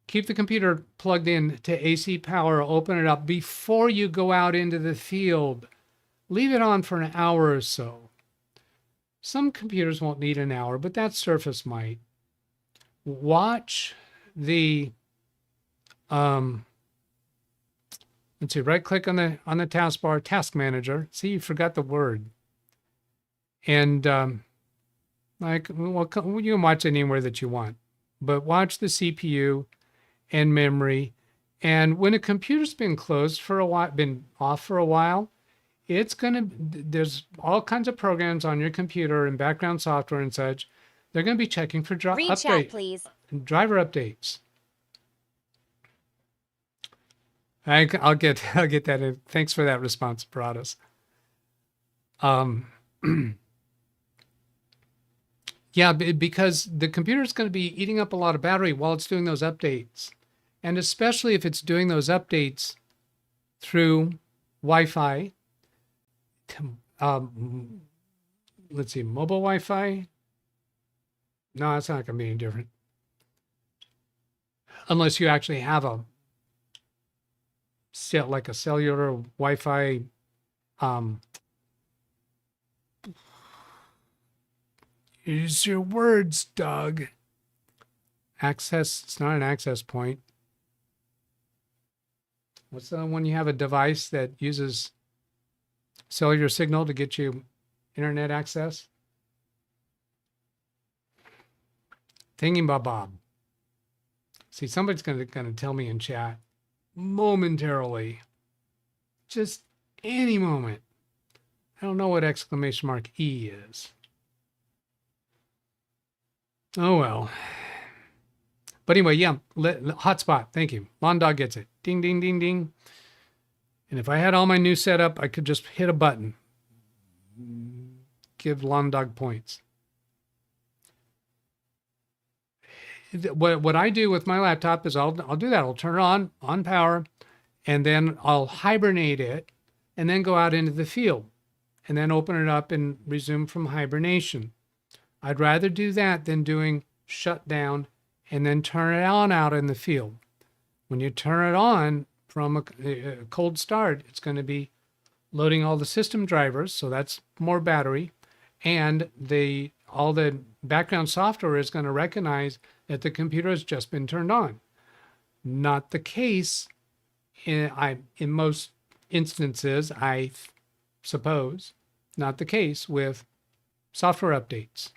A: Keep the computer plugged in to AC power, open it up before you go out into the field. Leave it on for an hour or so. Some computers won't need an hour, but that Surface might. Watch the, let's see, right click on the taskbar, Task Manager. See, you forgot the word. And well, you can watch anywhere that you want, but watch the CPU and memory. And when a computer's been closed for a while, been off for a while, there's all kinds of programs on your computer and background software and such. They're going to be checking for driver updates. I'll get that in. Thanks for that response, Paradas. Yeah, because the computer is going to be eating up a lot of battery while it's doing those updates. And especially if it's doing those updates through Wi-Fi, let's see, mobile Wi-Fi. No, it's not going to be any different. Unless you actually have like a cellular Wi-Fi. Use your words, Doug. Access, it's not an access point. What's the one you have a device that uses cellular signal to get you internet access? Thingy-bob. See, somebody's gonna tell me in chat momentarily. Just any moment. I don't know what exclamation mark E is. Oh well. But anyway, yeah, hotspot. Thank you. Lawn Dog gets it. Ding, ding, ding, ding. And if I had all my new setup, I could just hit a button. Give Lawn Dog points. What I do with my laptop is I'll do that. I'll turn it on power, and then I'll hibernate it, and then go out into the field, and then open it up and resume from hibernation. I'd rather do that than doing shutdown and then turn it on out in the field. When you turn it on from a cold start, it's going to be loading all the system drivers, so that's more battery, and all the background software is going to recognize that the computer has just been turned on. Not the case in most instances, I suppose, not the case with software updates.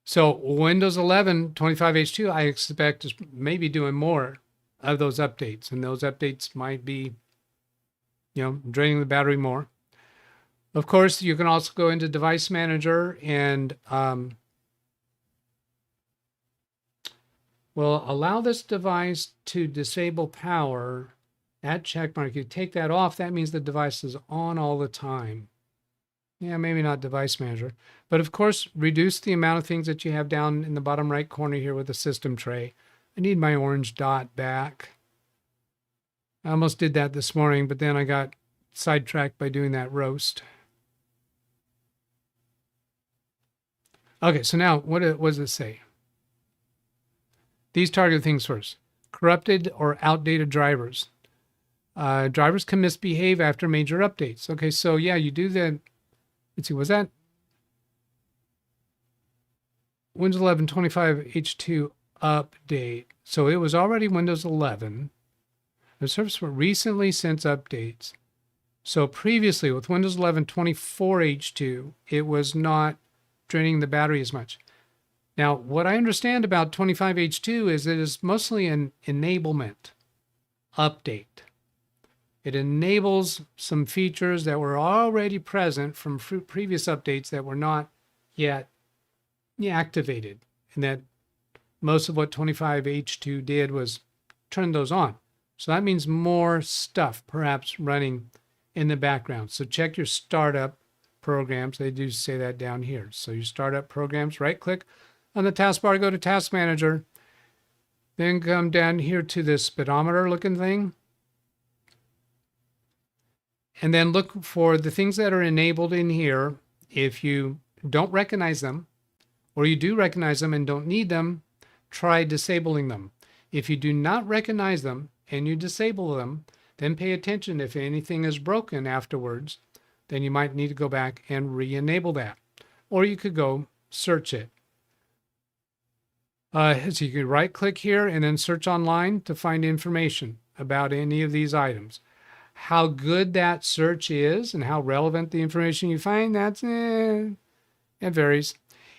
A: So Windows 11 25H2, I expect is maybe doing more of those updates, and those updates might be, draining the battery more. Of course, you can also go into Device Manager and will allow this device to disable power at checkmark. You take that off, that means the device is on all the time. Yeah, maybe not Device Manager. But of course, reduce the amount of things that you have down in the bottom right corner here with the system tray. I need my orange dot back. I almost did that this morning, but then I got sidetracked by doing that roast. Okay, so now what does it say? These target things first. Corrupted or outdated drivers. Drivers can misbehave after major updates. Okay, so yeah, you do the, let's see, was that Windows 11 25H2 update? So it was already Windows 11. The service were recently since updates. So previously with Windows 11 24H2, it was not draining the battery as much. Now, what I understand about 25H2 is it is mostly an enablement update. It enables some features that were already present from previous updates that were not yet activated. And that most of what 25H2 did was turn those on. So that means more stuff perhaps running in the background. So check your startup programs. They do say that down here. So your startup programs, right click on the taskbar, go to Task Manager, then come down here to this speedometer looking thing. And then look for the things that are enabled in here. If you don't recognize them, or you do recognize them and don't need them, try disabling them. If you do not recognize them and you disable them, then pay attention. If anything is broken afterwards, then you might need to go back and re-enable that. Or you could go search it. So you can right click here and then search online to find information about any of these items. How good that search is and how relevant the information you find, it varies.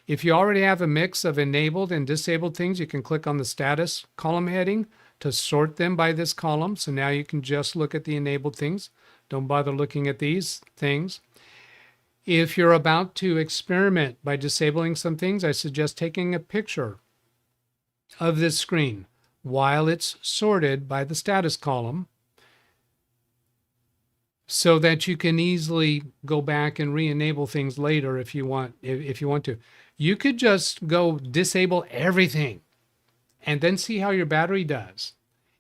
A: If you already have a mix of enabled and disabled things, you can click on the status column heading to sort them by this column. So now you can just look at the enabled things. Don't bother looking at these things. If you're about to experiment by disabling some things, I suggest taking a picture of this screen while it's sorted by the status column so that you can easily go back and re-enable things later if you want to. You could just go disable everything and then see how your battery does.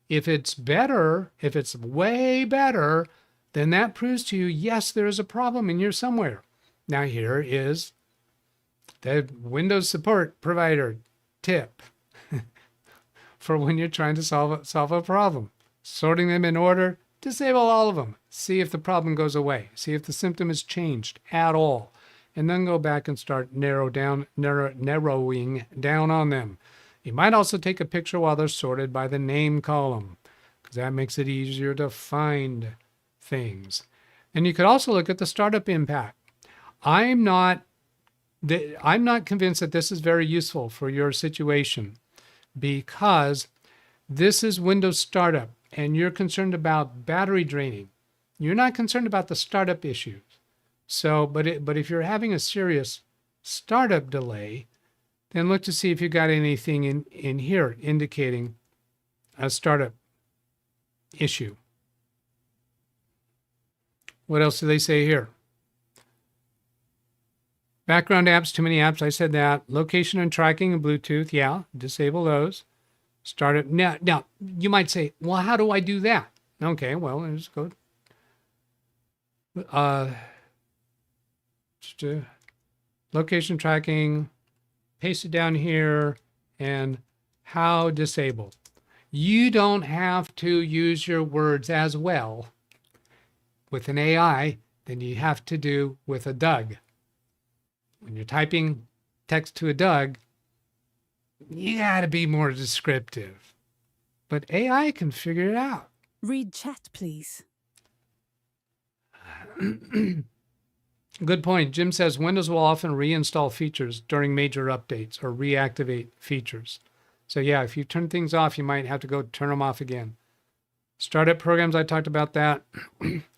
A: If it's better, if it's way better, then that proves to you, yes, there is a problem in here somewhere. Now here is the Windows support provider tip for when you're trying to solve a problem. Sorting them in order, disable all of them. See if the problem goes away. See if the symptom has changed at all. And then go back and start narrowing down on them. You might also take a picture while they're sorted by the name column, because that makes it easier to find things. And you could also look at the startup impact. I'm not convinced that this is very useful for your situation, because this is Windows startup and you're concerned about battery draining. You're not concerned about the startup issues. So, but if you're having a serious startup delay, then look to see if you got anything in here indicating a startup issue. What else do they say here? Background apps, too many apps. I said that. Location and tracking and Bluetooth. Yeah, disable those. Startup. Now, you might say, well, how do I do that? Okay, well, let's go. Location tracking. Paste it down here. And how disable. You don't have to use your words as well with an AI than you have to do with a Doug. When you're typing text to a Doug, you got to be more descriptive. But AI can figure it out.
D: Read chat, please.
A: Good point. Jim says Windows will often reinstall features during major updates or reactivate features. So yeah, if you turn things off, you might have to go turn them off again. Startup programs, I talked about that.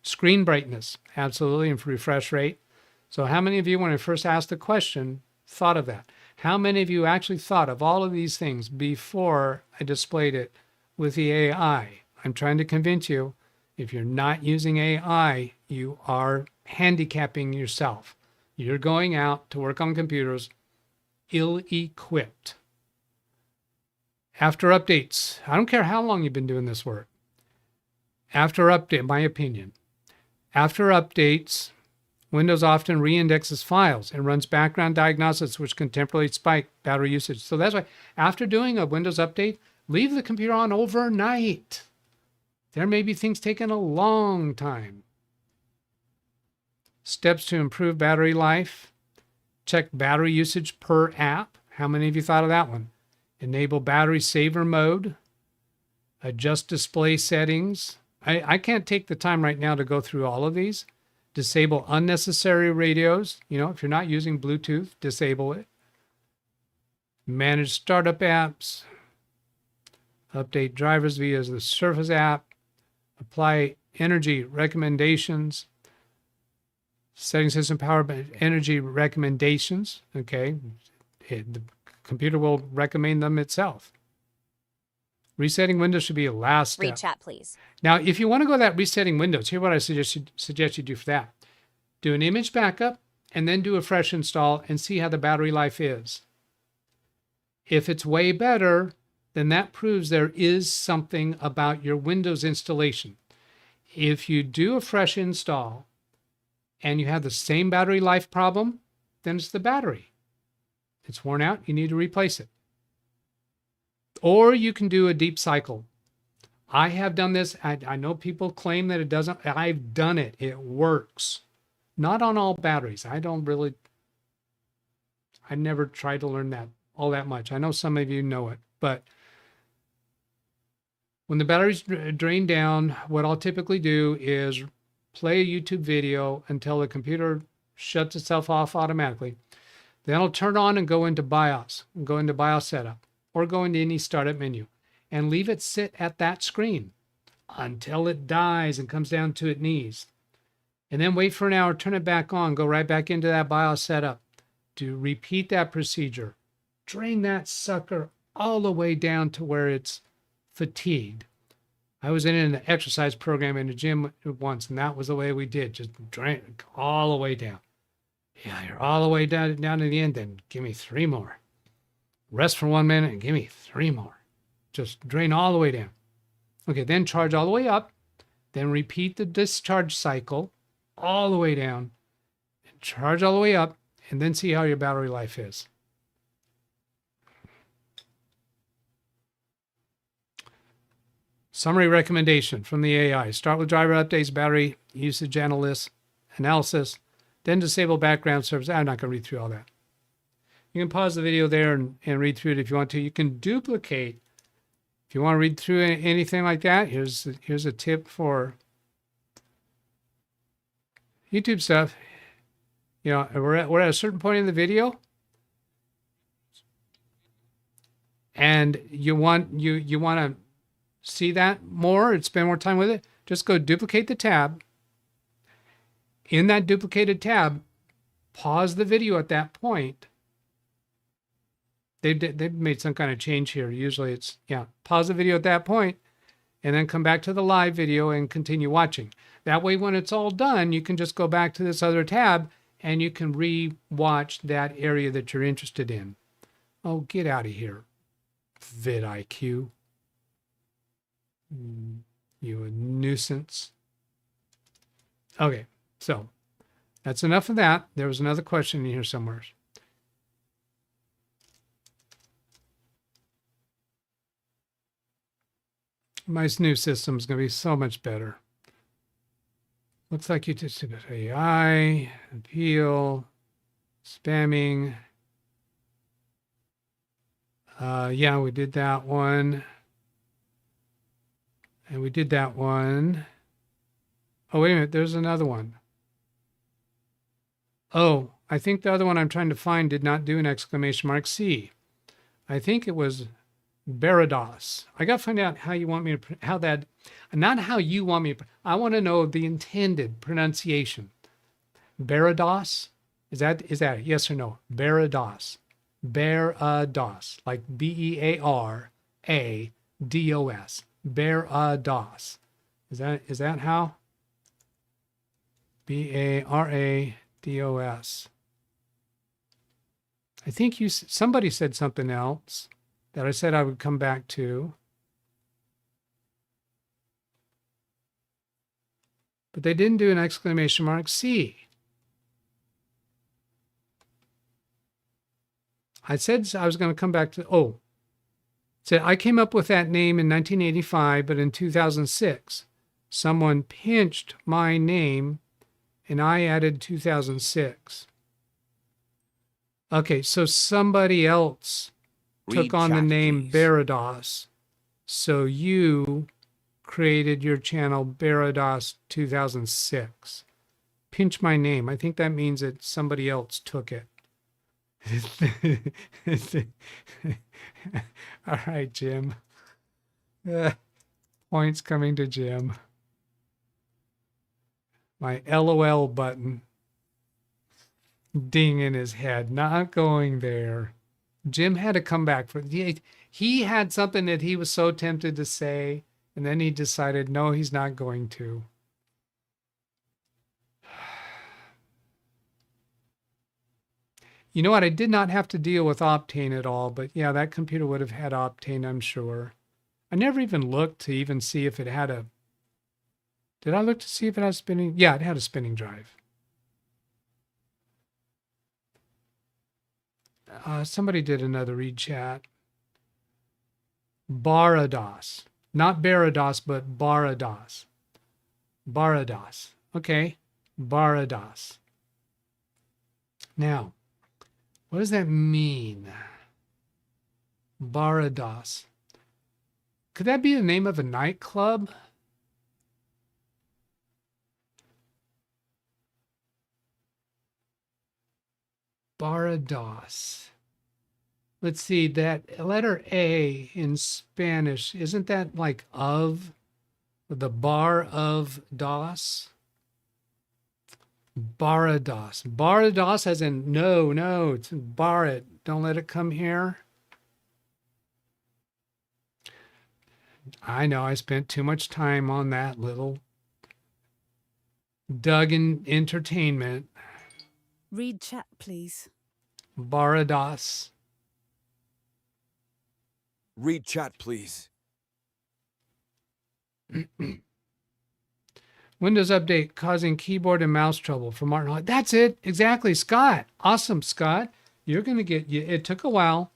A: Screen brightness, absolutely, and refresh rate. So how many of you, when I first asked the question, thought of that? How many of you actually thought of all of these things before I displayed it with the AI? I'm trying to convince you, if you're not using AI, you are handicapping yourself. You're going out to work on computers ill-equipped. After updates, I don't care how long you've been doing this work. After update, my opinion, after updates, Windows often reindexes files and runs background diagnostics, which can temporarily spike battery usage. So that's why after doing a Windows update, leave the computer on overnight. There may be things taking a long time. Steps to improve battery life. Check battery usage per app. How many of you thought of that one? Enable battery saver mode. Adjust display settings. I can't take the time right now to go through all of these. Disable unnecessary radios. If you're not using Bluetooth, disable it. Manage startup apps. Update drivers via the Surface app. Apply energy recommendations. Setting system power energy recommendations. Okay. The computer will recommend them itself. Resetting Windows should be a last step.
E: Read chat, please.
A: Now, if you want to go that resetting Windows, here's what I suggest you do for that. Do an image backup and then do a fresh install and see how the battery life is. If it's way better, then that proves there is something about your Windows installation. If you do a fresh install and you have the same battery life problem, then it's the battery. It's worn out, you need to replace it. Or you can do a deep cycle. I have done this. I know people claim that it doesn't. I've done it. It works. Not on all batteries. I never tried to learn that all that much. I know some of you know it, but when the batteries drain down, what I'll typically do is play a YouTube video until the computer shuts itself off automatically. Then I'll turn on and go into BIOS, setup, or go into any startup menu and leave it sit at that screen until it dies and comes down to its knees. And then wait for an hour, turn it back on, go right back into that BIOS setup. To repeat that procedure. Drain that sucker all the way down to where it's fatigued. I was in an exercise program in the gym once, and that was the way we did. Just drain all the way down. Yeah, you're all the way down to the end, then give me 3 more. Rest for 1 minute and give me 3 more. Just drain all the way down. Okay, then charge all the way up. Then repeat the discharge cycle all the way down. And charge all the way up. And then see how your battery life is. Summary recommendation from the AI. Start with driver updates, battery usage analysis. Then disable background service. I'm not going to read through all that. You can pause the video there and read through it if you want to. You can duplicate. If you want to read through anything like that, here's a tip for YouTube stuff. We're at a certain point in the video, and you want to see that more and spend more time with it. Just go duplicate the tab. In that duplicated tab, pause the video at that point. They've made some kind of change here. Usually it's, pause the video at that point and then come back to the live video and continue watching. That way, when it's all done, you can just go back to this other tab and you can re-watch that area that you're interested in. Oh, get out of here, vidIQ. You a nuisance. Okay, so that's enough of that. There was another question in here somewhere. My new system is going to be so much better. Looks like you just did AI, appeal, spamming. Yeah, we did that one. And we did that one. Oh, wait a minute. There's another one. Oh, I think the other one I'm trying to find did not do an exclamation mark C. I think it was Barados. I got to find out how you want me to, how that, not how you want me to, I want to know the intended pronunciation. Barados? Is that yes or no? Barados. Barados. Like Bearados. Barados. Is that how? Barados. I think somebody said something else that I said I would come back to. But they didn't do an exclamation mark C. I said I was going to come back to, said I came up with that name in 1985, but in 2006, someone pinched my name and I added 2006. Okay, so somebody else took
C: Read
A: on the
C: chat,
A: name
C: please.
A: Barados. So you created your channel Barados 2006. Pinch my name. I think that means that somebody else took it. All right, Jim. Points coming to Jim. My LOL button. Ding in his head. Not going there. Jim had to come back for he had something that he was so tempted to say, and then he decided no, he's not going to. You know what? I did not have to deal with Optane at all, but yeah, that computer would have had Optane, I'm sure. I never even looked to even see if it had a. Did I look to see if it had a spinning? Yeah, it had a spinning drive. Somebody did another read chat. Barados. Not Barados, but Barados. Barados. Okay. Barados. Now, what does that mean? Barados. Could that be the name of a nightclub? Barados. Let's see, that letter A in Spanish, isn't that like of? The bar of dos? Barados. Barados as in no, it's bar it. Don't let it come here. I know I spent too much time on that little Duggan entertainment.
D: Read chat, please.
A: Barados.
C: Read chat, please.
A: Windows update causing keyboard and mouse trouble for Martin Hall. That's it. Exactly. Scott. Awesome, Scott. You're going to get, it took a while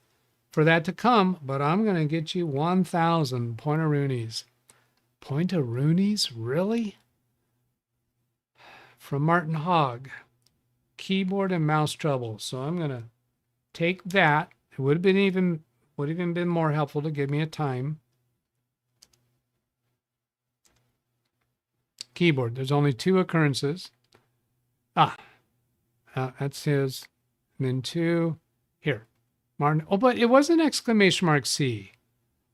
A: for that to come, but I'm going to get you 1,000 pointer-roonies. Pointer-roonies? Really? From Martin Hogg. Keyboard and mouse trouble. So I'm going to take that. It would have even been more helpful to give me a time. Keyboard. There's only 2 occurrences. That's his. And then 2 here. Martin. Oh, but it was an exclamation mark C.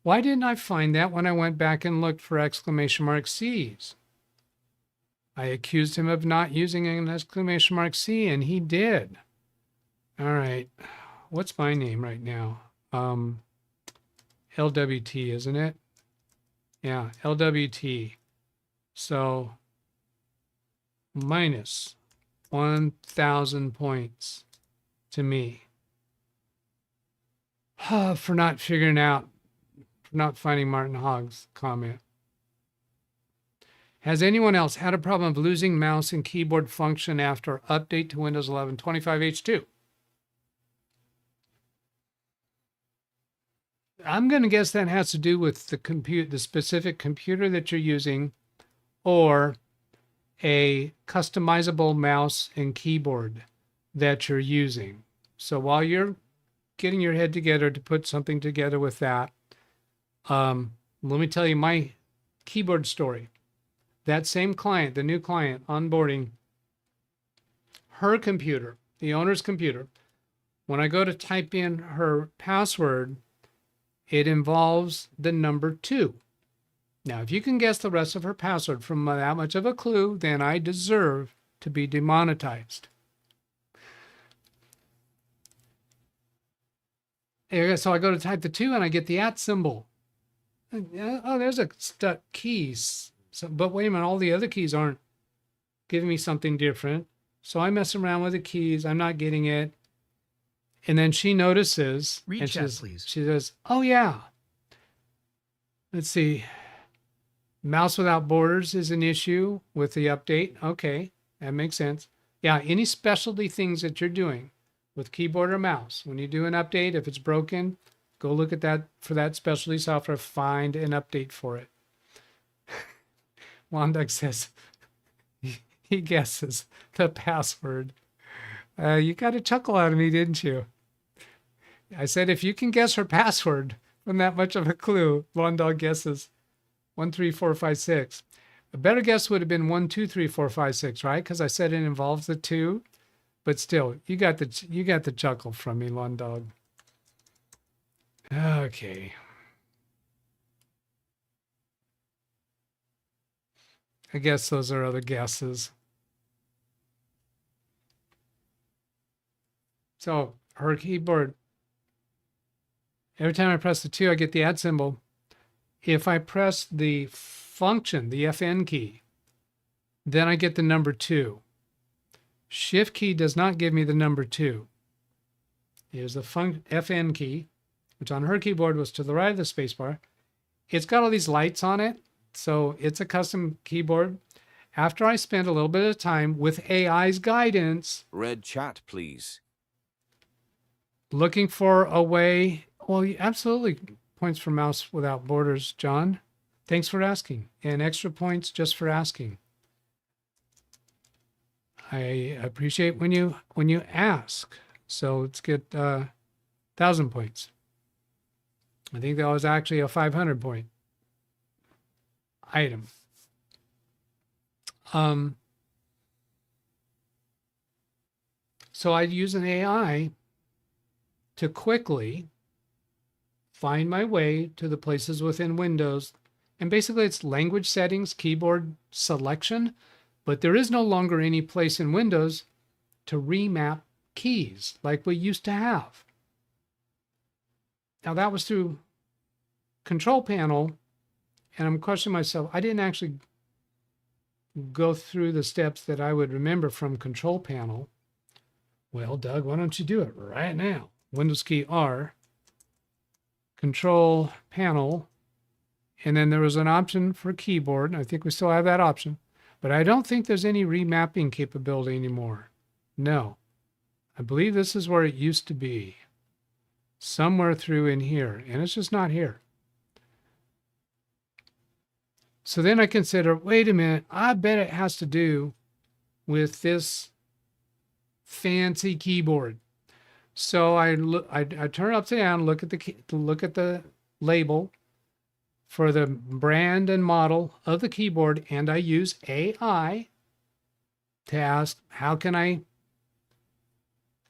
A: Why didn't I find that when I went back and looked for exclamation mark C's? I accused him of not using an exclamation mark C, and he did. All right. What's my name right now? LWT, isn't it? Yeah, LWT. So minus 1,000 points to me for not finding Martin Hogg's comment. Has anyone else had a problem of losing mouse and keyboard function after update to Windows 11 25H2? I'm going to guess that has to do with the specific computer that you're using, or a customizable mouse and keyboard that you're using. So while you're getting your head together to put something together with that, let me tell you my keyboard story. That same client, the new client onboarding, her computer, the owner's computer, when I go to type in her password, it involves the number 2. Now, if you can guess the rest of her password from that much of a clue, then I deserve to be demonetized. So I go to type the 2 and I get the @ symbol. Oh, there's a stuck key. So, but wait a minute, all the other keys aren't giving me something different. So I mess around with the keys. I'm not getting it. And then she notices.
E: Read chat, please.
A: She says, oh, yeah. Let's see. Mouse without borders is an issue with the update. Okay, that makes sense. Yeah, any specialty things that you're doing with keyboard or mouse. When you do an update, if it's broken, go look at that for that specialty software, find an update for it. Wanduk says he guesses the password. You got a chuckle out of me, didn't you? I said, if you can guess her password from that much of a clue, Wanduk guesses 13456. A better guess would have been 123456, right? Because I said it involves the 2. But still, you got the chuckle from me, Wanduk. Okay. I guess those are other guesses. So her keyboard, every time I press the 2, I get the add symbol. If I press the function, the FN key, then I get the number 2. Shift key does not give me the number 2. Here's the FN key, which on her keyboard was to the right of the spacebar. It's got all these lights on it, so it's a custom keyboard. After I spent a little bit of time with AI's guidance,
C: Red chat, please.
A: looking for a way. Well, absolutely. Points for Mouse Without Borders, John. Thanks for asking. And extra points just for asking. I appreciate when you ask. So let's get 1,000 points. I think that was actually a 500 point item. So I'd use an AI to quickly find my way to the places within Windows. And basically it's language settings, keyboard selection, but there is no longer any place in Windows to remap keys like we used to have. Now that was through Control Panel, and I'm questioning myself. I didn't actually go through the steps that I would remember from Control Panel. Well, Doug, why don't you do it right now? Windows key R, Control Panel, and then there was an option for keyboard. I think we still have that option, but I don't think there's any remapping capability anymore. No, I believe this is where it used to be, somewhere through in here, and it's just not here. So then I consider, wait a minute, I bet it has to do with this fancy keyboard. So I turn it upside down, look at the label for the brand and model of the keyboard, and I use AI to ask, how can I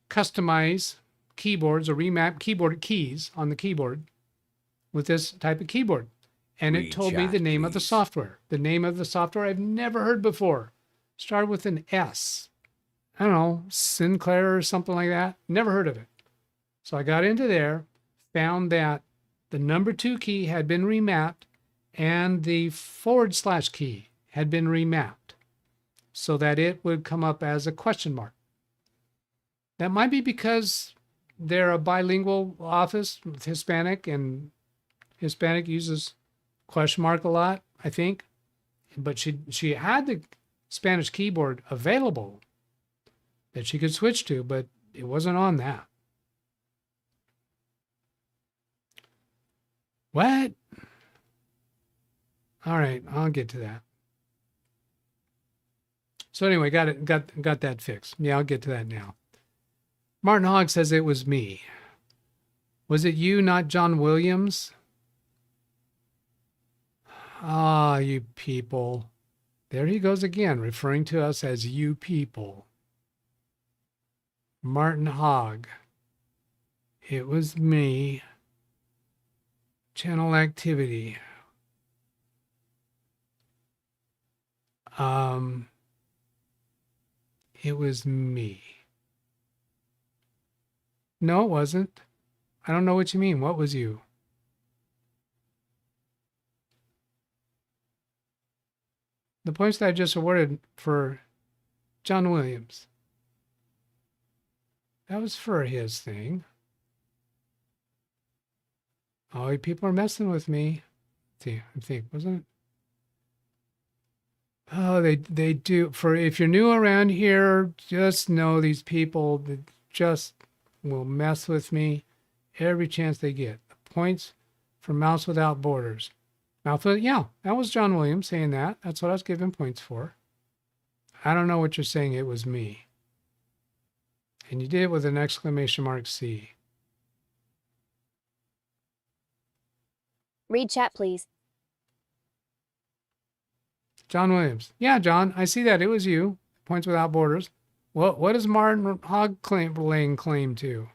A: customize keyboards or remap keyboard keys on the keyboard with this type of keyboard? And it told me the name of the software. The name of the software I've never heard before. Started with an S. I don't know, Sinclair or something like that. Never heard of it. So I got into there, found that the number 2 key had been remapped and the / key had been remapped so that it would come up as a question mark. That might be because they're a bilingual office with Hispanic, and Hispanic uses question mark a lot, I think. But she had the Spanish keyboard available that she could switch to, but it wasn't on that. What? All right, I'll get to that. So anyway, got that fixed. Yeah, I'll get to that now. Martin Hogg says it was me. Was it you, not John Williams? Ah, you people. There he goes again, referring to us as you people. Martin Hogg. It was me. Channel activity. It was me. No, it wasn't. I don't know what you mean. What was you? The points that I just awarded for John Williams. That was for his thing. Oh, you people are messing with me. See, I think, wasn't it? Oh, they do. For if you're new around here, just know these people that just will mess with me every chance they get. Points for Mouse Without Borders. Yeah, that was John Williams saying that. That's what I was giving points for. I don't know what you're saying. It was me. And you did it with an exclamation mark C.
E: Read chat, please.
A: John Williams. Yeah, John, I see that. It was you. Points Without Borders. What does Martin Hogg laying claim to?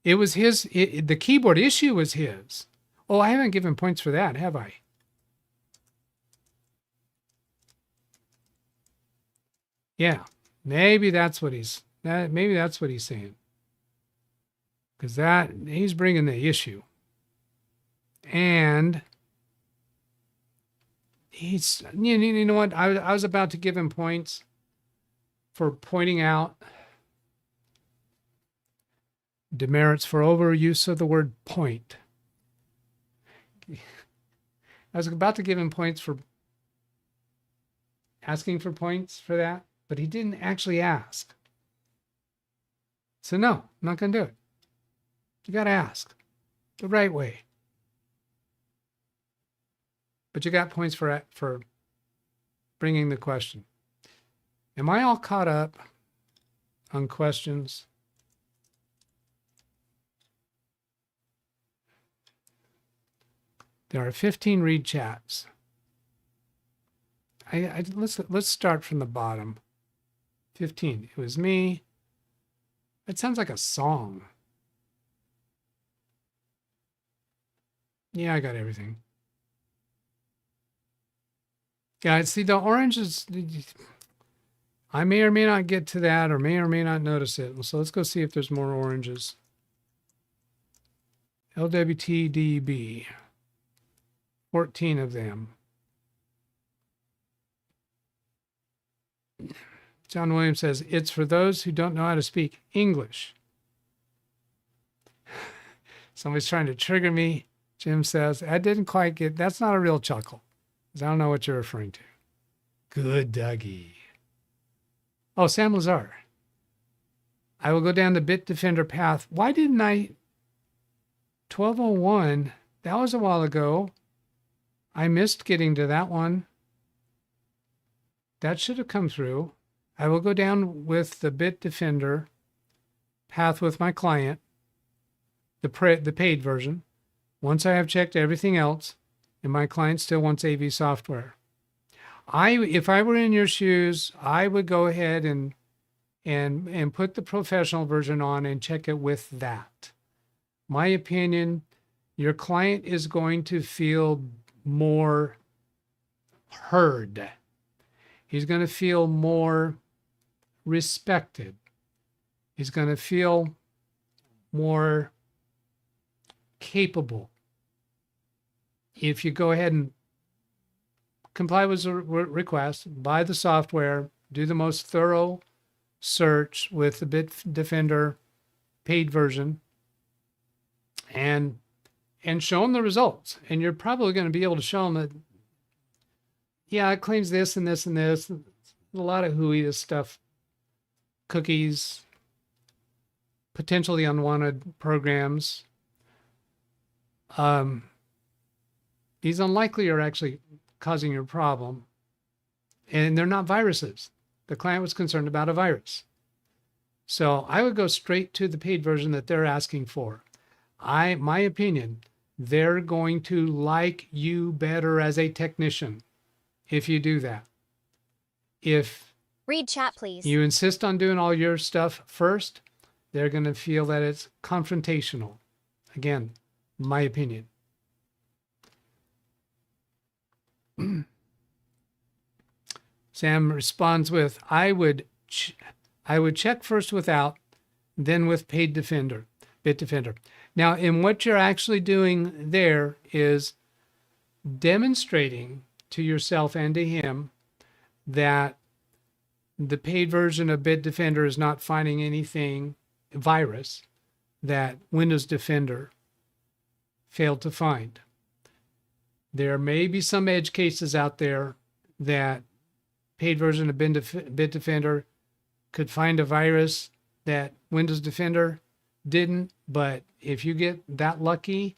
A: It was his. The keyboard issue was his. Oh, I haven't given points for that, have I? Yeah, maybe that's what he's saying. Because he's bringing the issue. And you know what? I was about to give him points for pointing out demerits for overuse of the word point. I was about to give him points for asking for points for that, but he didn't actually ask. So no, I'm not going to do it. You got to ask the right way. But you got points for bringing the question. Am I all caught up on questions? There are 15 read chats. Let's start from the bottom. 15. It was me. It sounds like a song. Yeah, I got everything. Yeah, see, the orange is, I may or may not get to that or may not notice it. So let's go see if there's more oranges. LWTDB, 14 of them. John Williams says, it's for those who don't know how to speak English. Somebody's trying to trigger me. Jim says, I didn't quite get, that's not a real chuckle. I don't know what you're referring to. Good, Dougie. Oh, Sam Lazar. I will go down the Bitdefender path. Why didn't I? 1201. That was a while ago. I missed getting to that one. That should have come through. I will go down with the Bitdefender path with my client, the paid version. Once I have checked everything else, and my client still wants AV software. If I were in your shoes, I would go ahead and put the professional version on and check it with that. My opinion, your client is going to feel more heard. He's going to feel more respected. He's going to feel more capable. If you go ahead and comply with the request, buy the software, do the most thorough search with the Bitdefender paid version, and show them the results. And you're probably going to be able to show them that, yeah, it claims this and this and this. A lot of hooey stuff, cookies, potentially unwanted programs. These unlikely are actually causing your problem. And they're not viruses. The client was concerned about a virus. So I would go straight to the paid version that they're asking for. My opinion, they're going to like you better as a technician if you do that. If
E: Read chat, please.
A: you insist on doing all your stuff first, they're going to feel that it's confrontational. Again, my opinion. Sam responds with, I would check first without, then with Bitdefender. Now, in what you're actually doing there is demonstrating to yourself and to him that the paid version of Bitdefender is not finding anything virus that Windows Defender failed to find. There may be some edge cases out there that paid version of Bitdefender could find a virus that Windows Defender didn't, but if you get that lucky,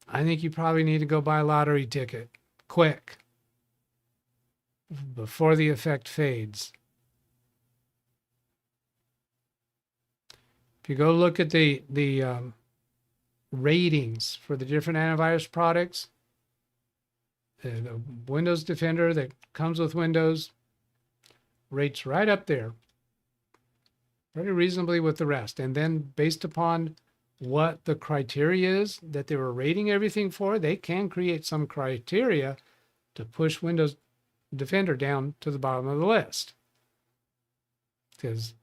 A: I think you probably need to go buy a lottery ticket quick before the effect fades. If you go look at the ratings for the different antivirus products, the Windows Defender that comes with Windows rates right up there, very reasonably with the rest. And then based upon what the criteria is that they were rating everything for, they can create some criteria to push Windows Defender down to the bottom of the list. Because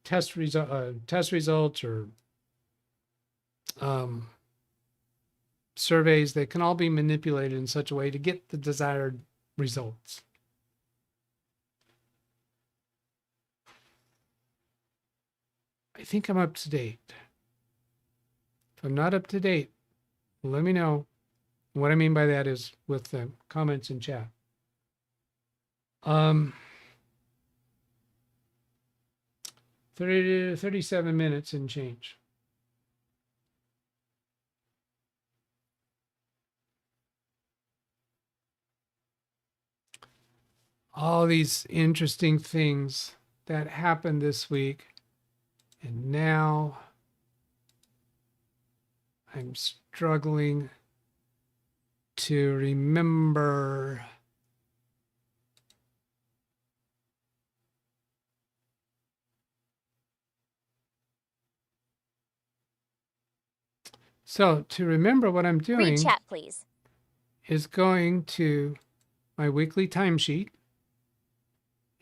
A: test results or surveys, they can all be manipulated in such a way to get the desired results. I think I'm up to date. If I'm not up to date, let me know. What I mean by that is with the comments in chat. 37 minutes and change. All these interesting things that happened this week. And now I'm struggling to remember. So to remember what I'm doing,
E: Read chat, please.
A: is going to my weekly timesheet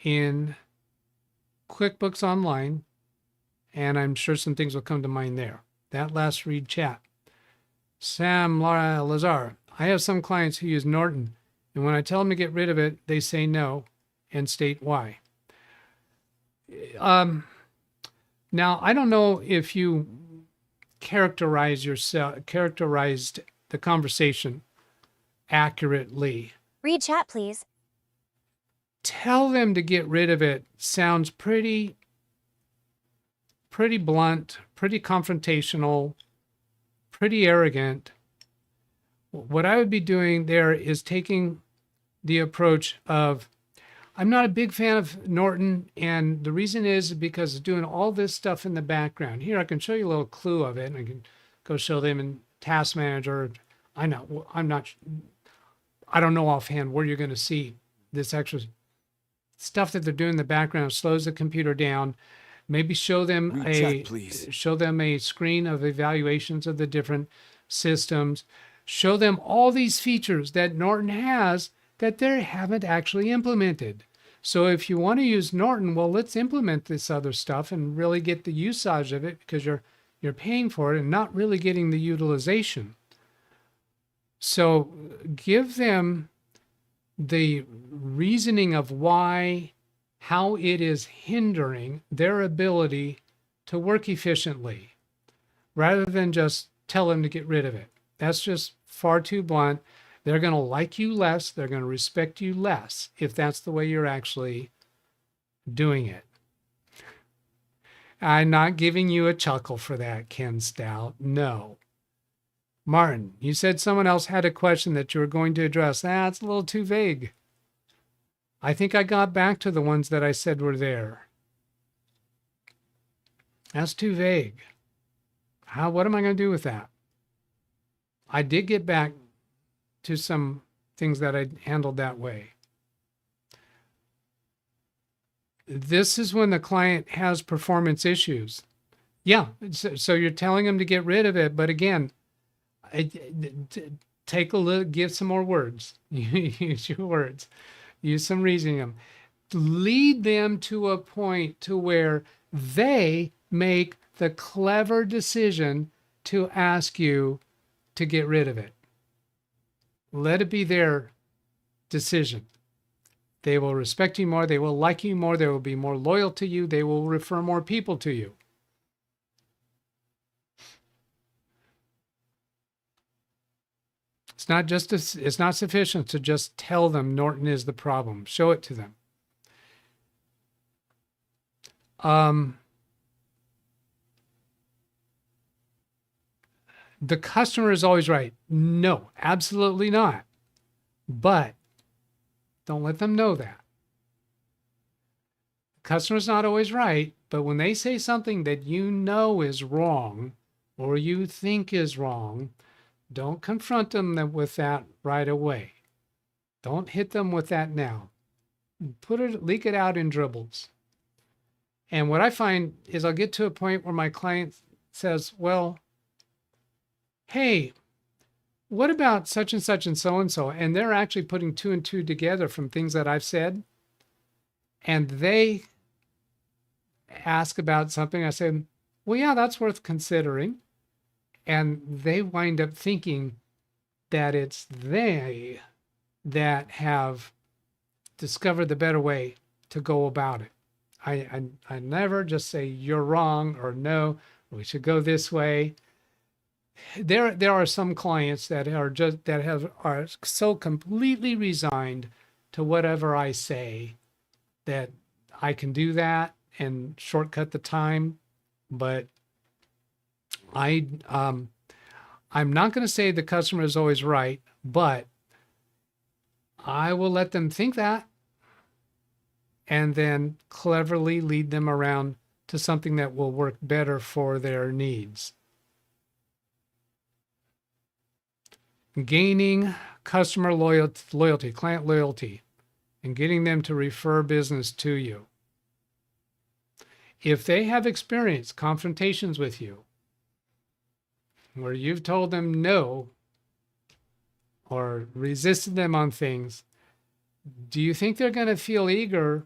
A: in QuickBooks Online, and I'm sure some things will come to mind there. That last read chat. Sam Lazar, I have some clients who use Norton, and when I tell them to get rid of it, they say no and state why. Now, I don't know if you characterized the conversation accurately.
E: Read chat, please.
A: Tell them to get rid of it sounds pretty blunt, pretty confrontational, pretty arrogant. What I would be doing there is taking the approach of, I'm not a big fan of Norton, and the reason is because it's doing all this stuff in the background. Here, I can show you a little clue of it, and I can go show them in Task Manager. I don't know offhand where you're going to see this extra stuff that they're doing in the background. Slows the computer down. Maybe show them a screen of evaluations of the different systems. Show them all these features that Norton has that they haven't actually implemented. So if you want to use Norton, well, let's implement this other stuff and really get the usage of it, because you're paying for it and not really getting the utilization. So give them the reasoning of how it is hindering their ability to work efficiently, rather than just tell them to get rid of it. That's just far too blunt. They're going to like you less. They're going to respect you less if that's the way you're actually doing it. I'm not giving you a chuckle for that, Ken Stout. No. Martin, you said someone else had a question that you were going to address. That's a little too vague. I think I got back to the ones that I said were there. That's too vague. What am I going to do with that? I did get back to some things that I handled that way. This is when the client has performance issues. Yeah, so you're telling them to get rid of it, but again, take a look, give some more words. Use your words. Use some reasoning. Lead them to a point to where they make the clever decision to ask you to get rid of it. Let it be their decision. They will respect you more. They will like you more. They will be more loyal to you. They will refer more people to you. It's not sufficient to just tell them Norton is the problem. Show it to them. The customer is always right. No, absolutely not. But don't let them know that. The customer's not always right, but when they say something that you know is wrong or you think is wrong, don't confront them with that right away. Don't hit them with that now. Leak it out in dribbles. And what I find is I'll get to a point where my client says, well, hey, what about such and such and so and so? And they're actually putting two and two together from things that I've said. And they ask about something. I said, well, yeah, that's worth considering. And they wind up thinking that it's they that have discovered the better way to go about it. I never just say you're wrong or no, we should go this way. There are some clients that are so completely resigned to whatever I say that I can do that and shortcut the time. But I'm not going to say the customer is always right, but I will let them think that and then cleverly lead them around to something that will work better for their needs. Gaining customer loyalty, client loyalty, and getting them to refer business to you. If they have experienced confrontations with you where you've told them no or resisted them on things, do you think they're going to feel eager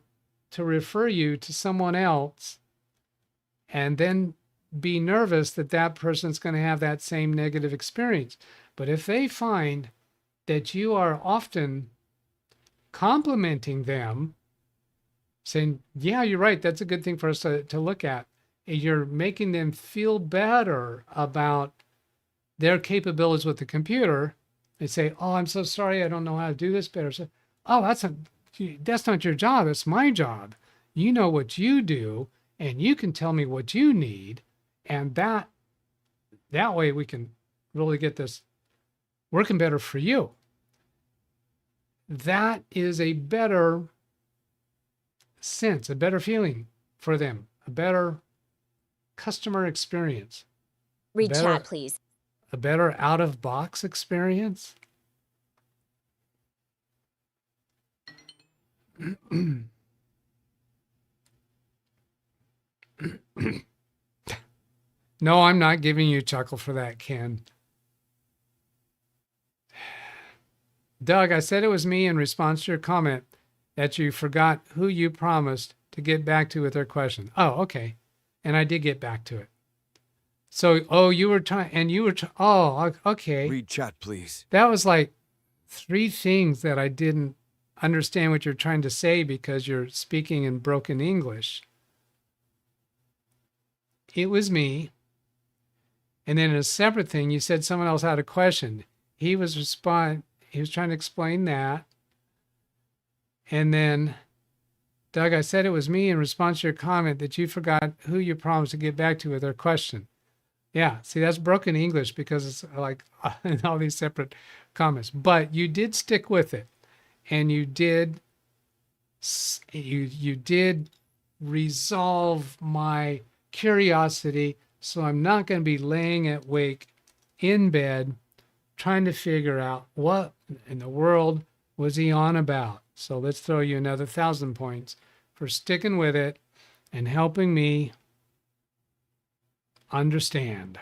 A: to refer you to someone else and then be nervous that that person's going to have that same negative experience? But if they find that you are often complimenting them, saying, yeah, you're right, that's a good thing for us to look at, and you're making them feel better about their capabilities with the computer, they say, oh, I'm so sorry, I don't know how to do this better. So, oh, that's not your job, it's my job. You know what you do, and you can tell me what you need, and that way we can really get this working better for you. That is a better sense, a better feeling for them, a better customer experience.
E: Read chat, please.
A: A better out-of-box experience. No, I'm not giving you a chuckle for that, Ken. Doug, I said it was me in response to your comment that you forgot who you promised to get back to with their question. Oh, okay. And I did get back to it. So, you were trying, oh, okay.
C: Read chat, please.
A: That was like 3 things that I didn't understand what you're trying to say because you're speaking in broken English. It was me. And then in a separate thing, you said someone else had a question. He was trying to explain that. And then, Doug, I said it was me in response to your comment that you forgot who you promised to get back to with their question. Yeah, see, that's broken English because it's like in all these separate comments. But you did stick with it, and you did resolve my curiosity. So I'm not going to be laying awake in bed trying to figure out what in the world was he on about. So let's throw you another 1,000 points for sticking with it and helping me understand.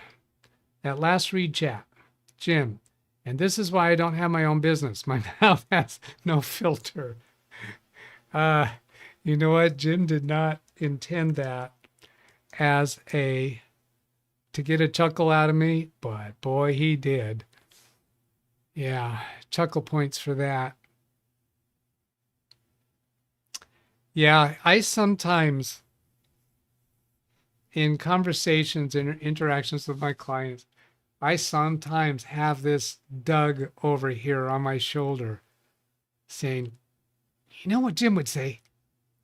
A: That last read chat, Jim, and this is why I don't have my own business. My mouth has no filter. You know what? Jim did not intend that as to get a chuckle out of me, but boy, he did. Yeah, chuckle points for that. Yeah, I sometimes, in conversations and interactions with my clients, I sometimes have this Doug over here on my shoulder saying, you know what Jim would say?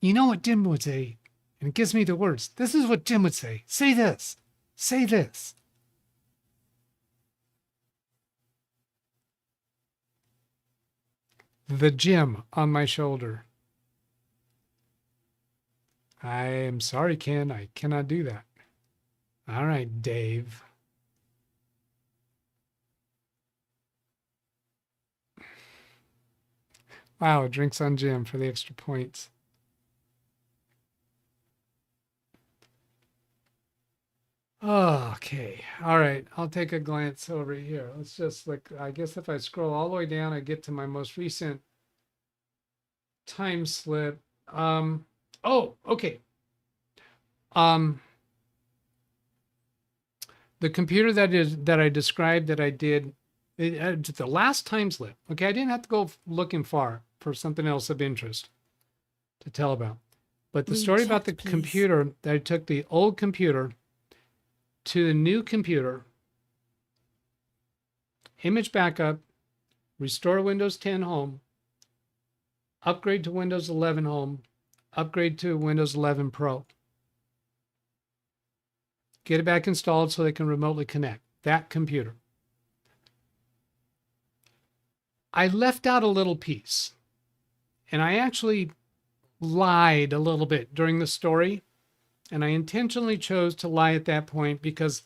A: You know what Jim would say? And it gives me the words. This is what Jim would say. Say this. Say this. the gym on my shoulder. I am sorry, Ken. I cannot do that. All right, Dave. Wow, drinks on Jim for the extra points. Okay, all right. I'll take a glance over here. Let's just look. I guess if I scroll all the way down, I get to my most recent time slip. Oh, okay. The computer that I described that I did the last time slip. Okay, I didn't have to go looking far for something else of interest to tell about. But the story about the computer, that I took the old computer to the new computer, image backup, restore Windows 10 home, upgrade to Windows 11 home, upgrade to Windows 11 Pro. Get it back installed so they can remotely connect that computer. I left out a little piece, and I actually lied a little bit during the story, and I intentionally chose to lie at that point because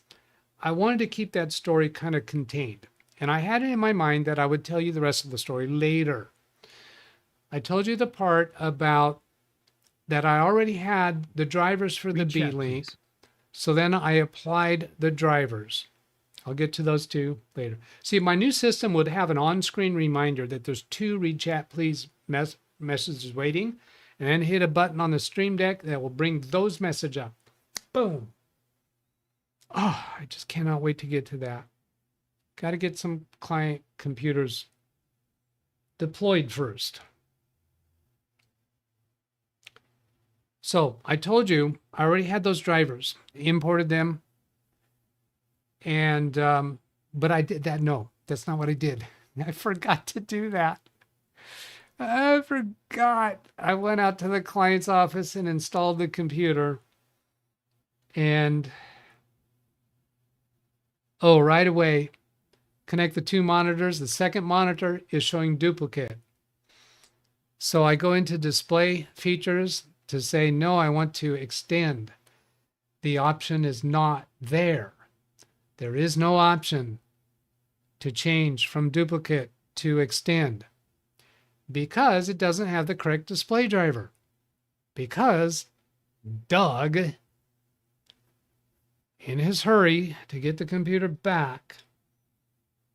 A: I wanted to keep that story kind of contained. And I had it in my mind that I would tell you the rest of the story later. I told you the part about that I already had the drivers for the B-Link. So then I applied the drivers. I'll get to those two later. See, my new system would have an on-screen reminder that there's 2 read chat please messages waiting, and then hit a button on the Stream Deck that will bring those messages up. Boom. Oh, I just cannot wait to get to that. Got to get some client computers deployed first. So I told you I already had those drivers, imported them, and but I did that. No, that's not what I did. I forgot to do that. I forgot. I went out to the client's office and installed the computer, and right away, connect the 2 monitors. The second monitor is showing duplicate. So I go into display features to say, no, I want to extend. The option is not there. There is no option to change from duplicate to extend because it doesn't have the correct display driver. Because Doug, in his hurry to get the computer back,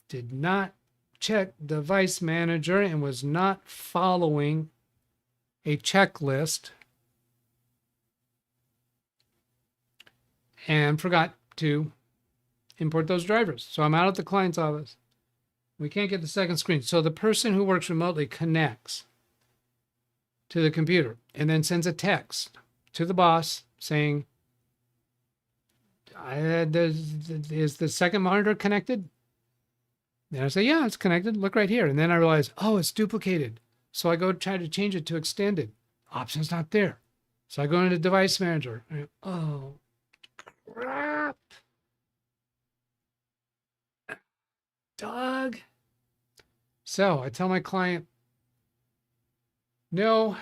A: did not check Device Manager and was not following a checklist and forgot to import those drivers. So I'm out at the client's office. We can't get the second screen. So the person who works remotely connects to the computer and then sends a text to the boss saying, is the second monitor connected? Then I say, yeah, it's connected. Look right here. And then I realize, oh, it's duplicated. So I go try to change it to extended. Option's not there. So I go into Device Manager. Oh, crap. Doug. So I tell my client, no,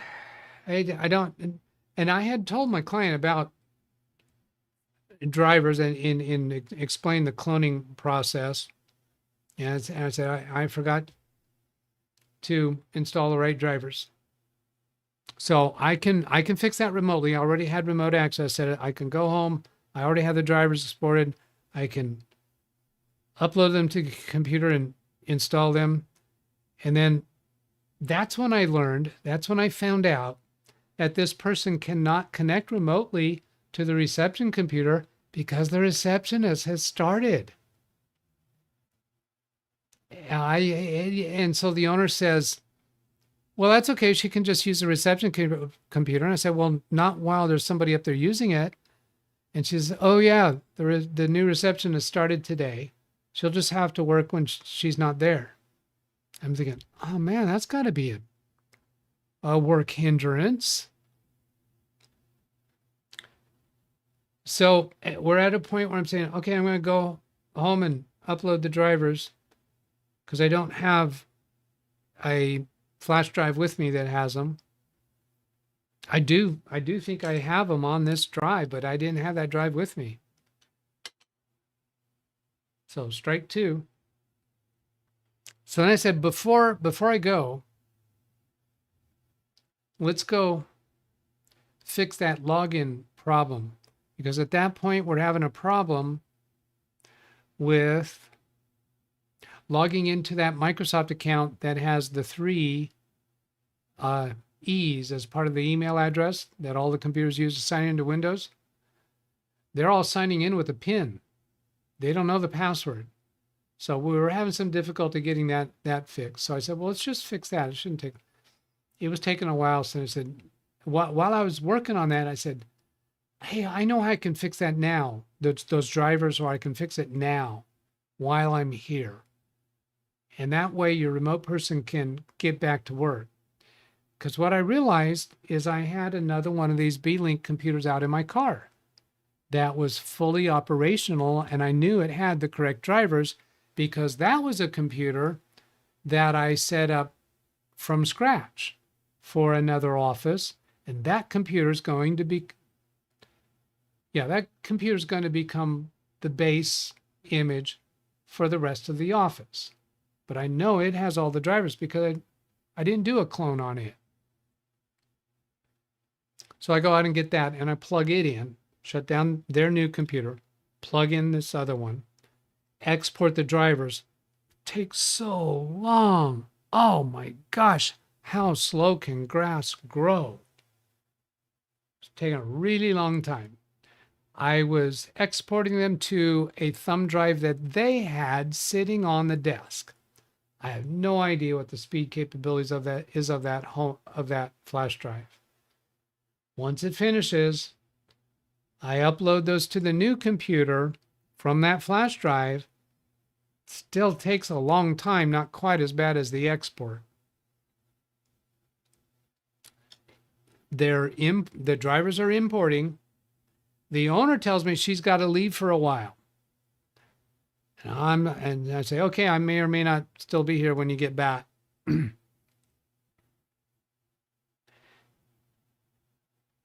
A: I don't. And I had told my client about drivers and explain the cloning process. And I said, I forgot to install the right drivers. So I can fix that remotely. I already had remote access at it. I can go home. I already have the drivers exported. I can upload them to the computer and install them. And then that's when I found out that this person cannot connect remotely to the reception computer because the receptionist has started. And so the owner says, well, that's okay. She can just use the reception computer. And I said, well, not while there's somebody up there using it. And she says, oh, yeah, the new receptionist started today. She'll just have to work when she's not there. I'm thinking, oh, man, that's got to be a work hindrance. So we're at a point where I'm saying, okay, I'm going to go home and upload the drivers because I don't have a flash drive with me that has them. I do think I have them on this drive, but I didn't have that drive with me. So strike two. So then I said, before I go, let's go fix that login problem. Because at that point, we're having a problem with logging into that Microsoft account that has the three E's as part of the email address that all the computers use to sign into Windows. They're all signing in with a PIN. They don't know the password. So we were having some difficulty getting that fixed. So I said, well, let's just fix that. It was taking a while. So I said, while I was working on that, I said, hey, I know how I can fix that now. Those drivers, or I can fix it now while I'm here. And that way your remote person can get back to work. Because what I realized is I had another one of these B-Link computers out in my car that was fully operational, and I knew it had the correct drivers because that was a computer that I set up from scratch for another office, and that computer's going to be, that computer's going to become the base image for the rest of the office. But I know it has all the drivers because I didn't do a clone on it. So I go out and get that, and I plug it in, shut down their new computer, plug in this other one, export the drivers. Takes so long. Oh my gosh, how slow can grass grow? It's taking a really long time. I was exporting them to a thumb drive that they had sitting on the desk. I have no idea what the speed capabilities of that flash drive. Once it finishes, I upload those to the new computer from that flash drive. Still takes a long time, not quite as bad as the export. The drivers are importing. The owner tells me she's got to leave for a while. And I say, okay, I may or may not still be here when you get back.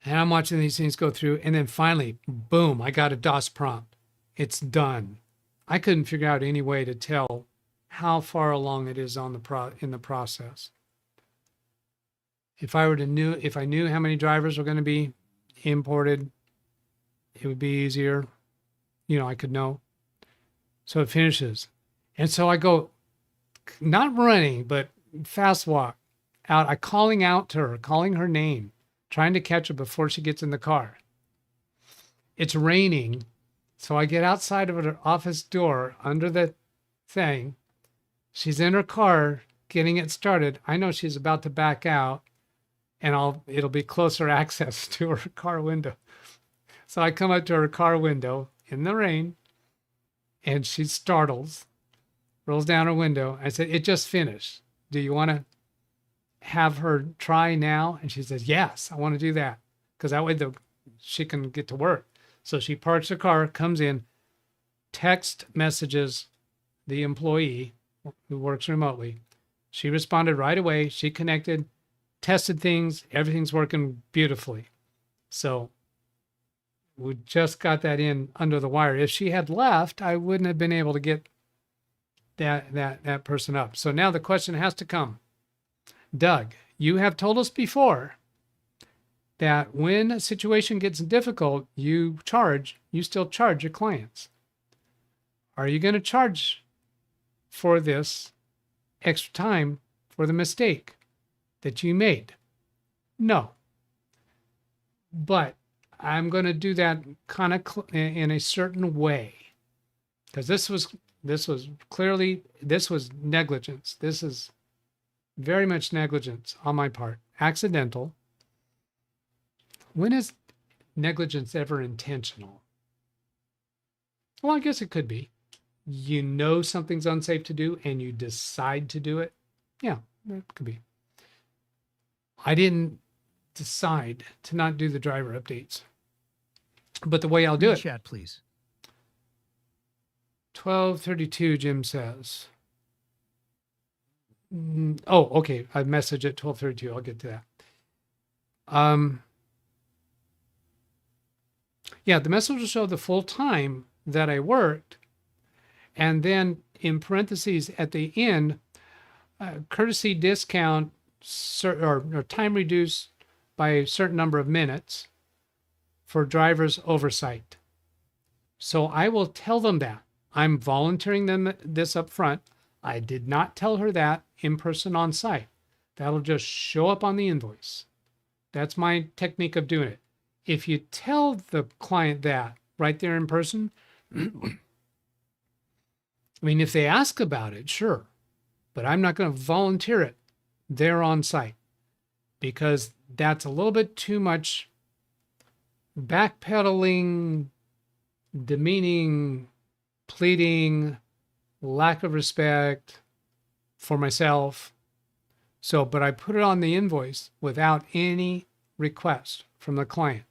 A: And I'm watching these things go through, and then finally, boom, I got a DOS prompt. It's done. I couldn't figure out any way to tell how far along it is in the process. If I knew how many drivers were going to be imported, it would be easier. I could know. So it finishes. And so I go, not running, but fast walk out. I'm calling out to her, calling her name, trying to catch her before she gets in the car. It's raining. So I get outside of her office door under the thing. She's in her car getting it started. I know she's about to back out, and it'll be closer access to her car window. So I come up to her car window in the rain, and she startles, rolls down her window. I said, it just finished. Do you want to have her try now? And she says, yes, I want to do that, because that way she can get to work. So she parks her car, comes in, text messages the employee who works remotely. She responded right away. She connected, tested things. Everything's working beautifully. So we just got that in under the wire. If she had left, I wouldn't have been able to get that person up. So now the question has to come. Doug, you have told us before that when a situation gets difficult, you still charge your clients. Are you going to charge for this extra time for the mistake that you made? No. But I'm going to do that kind of in a certain way, because this was negligence. This is very much negligence on my part, accidental. When is negligence ever intentional? Well, I guess it could be. You know something's unsafe to do and you decide to do it. Yeah, that could be. I didn't decide to not do the driver updates, but the way I'll do it.
F: Chat, please.
A: 12:32, Jim says. Oh, okay. I messaged at 12:32. I'll get to that. Yeah, the message will show the full time that I worked. And then in parentheses at the end, courtesy discount or time reduced by a certain number of minutes for driver's oversight. So I will tell them that. I'm volunteering them this up front. I did not tell her that in person on site. That'll just show up on the invoice. That's my technique of doing it. If you tell the client that right there in person, I mean, if they ask about it, sure, but I'm not going to volunteer it there on site because that's a little bit too much backpedaling, demeaning, pleading, lack of respect for myself. So, but I put it on the invoice without any request from the client.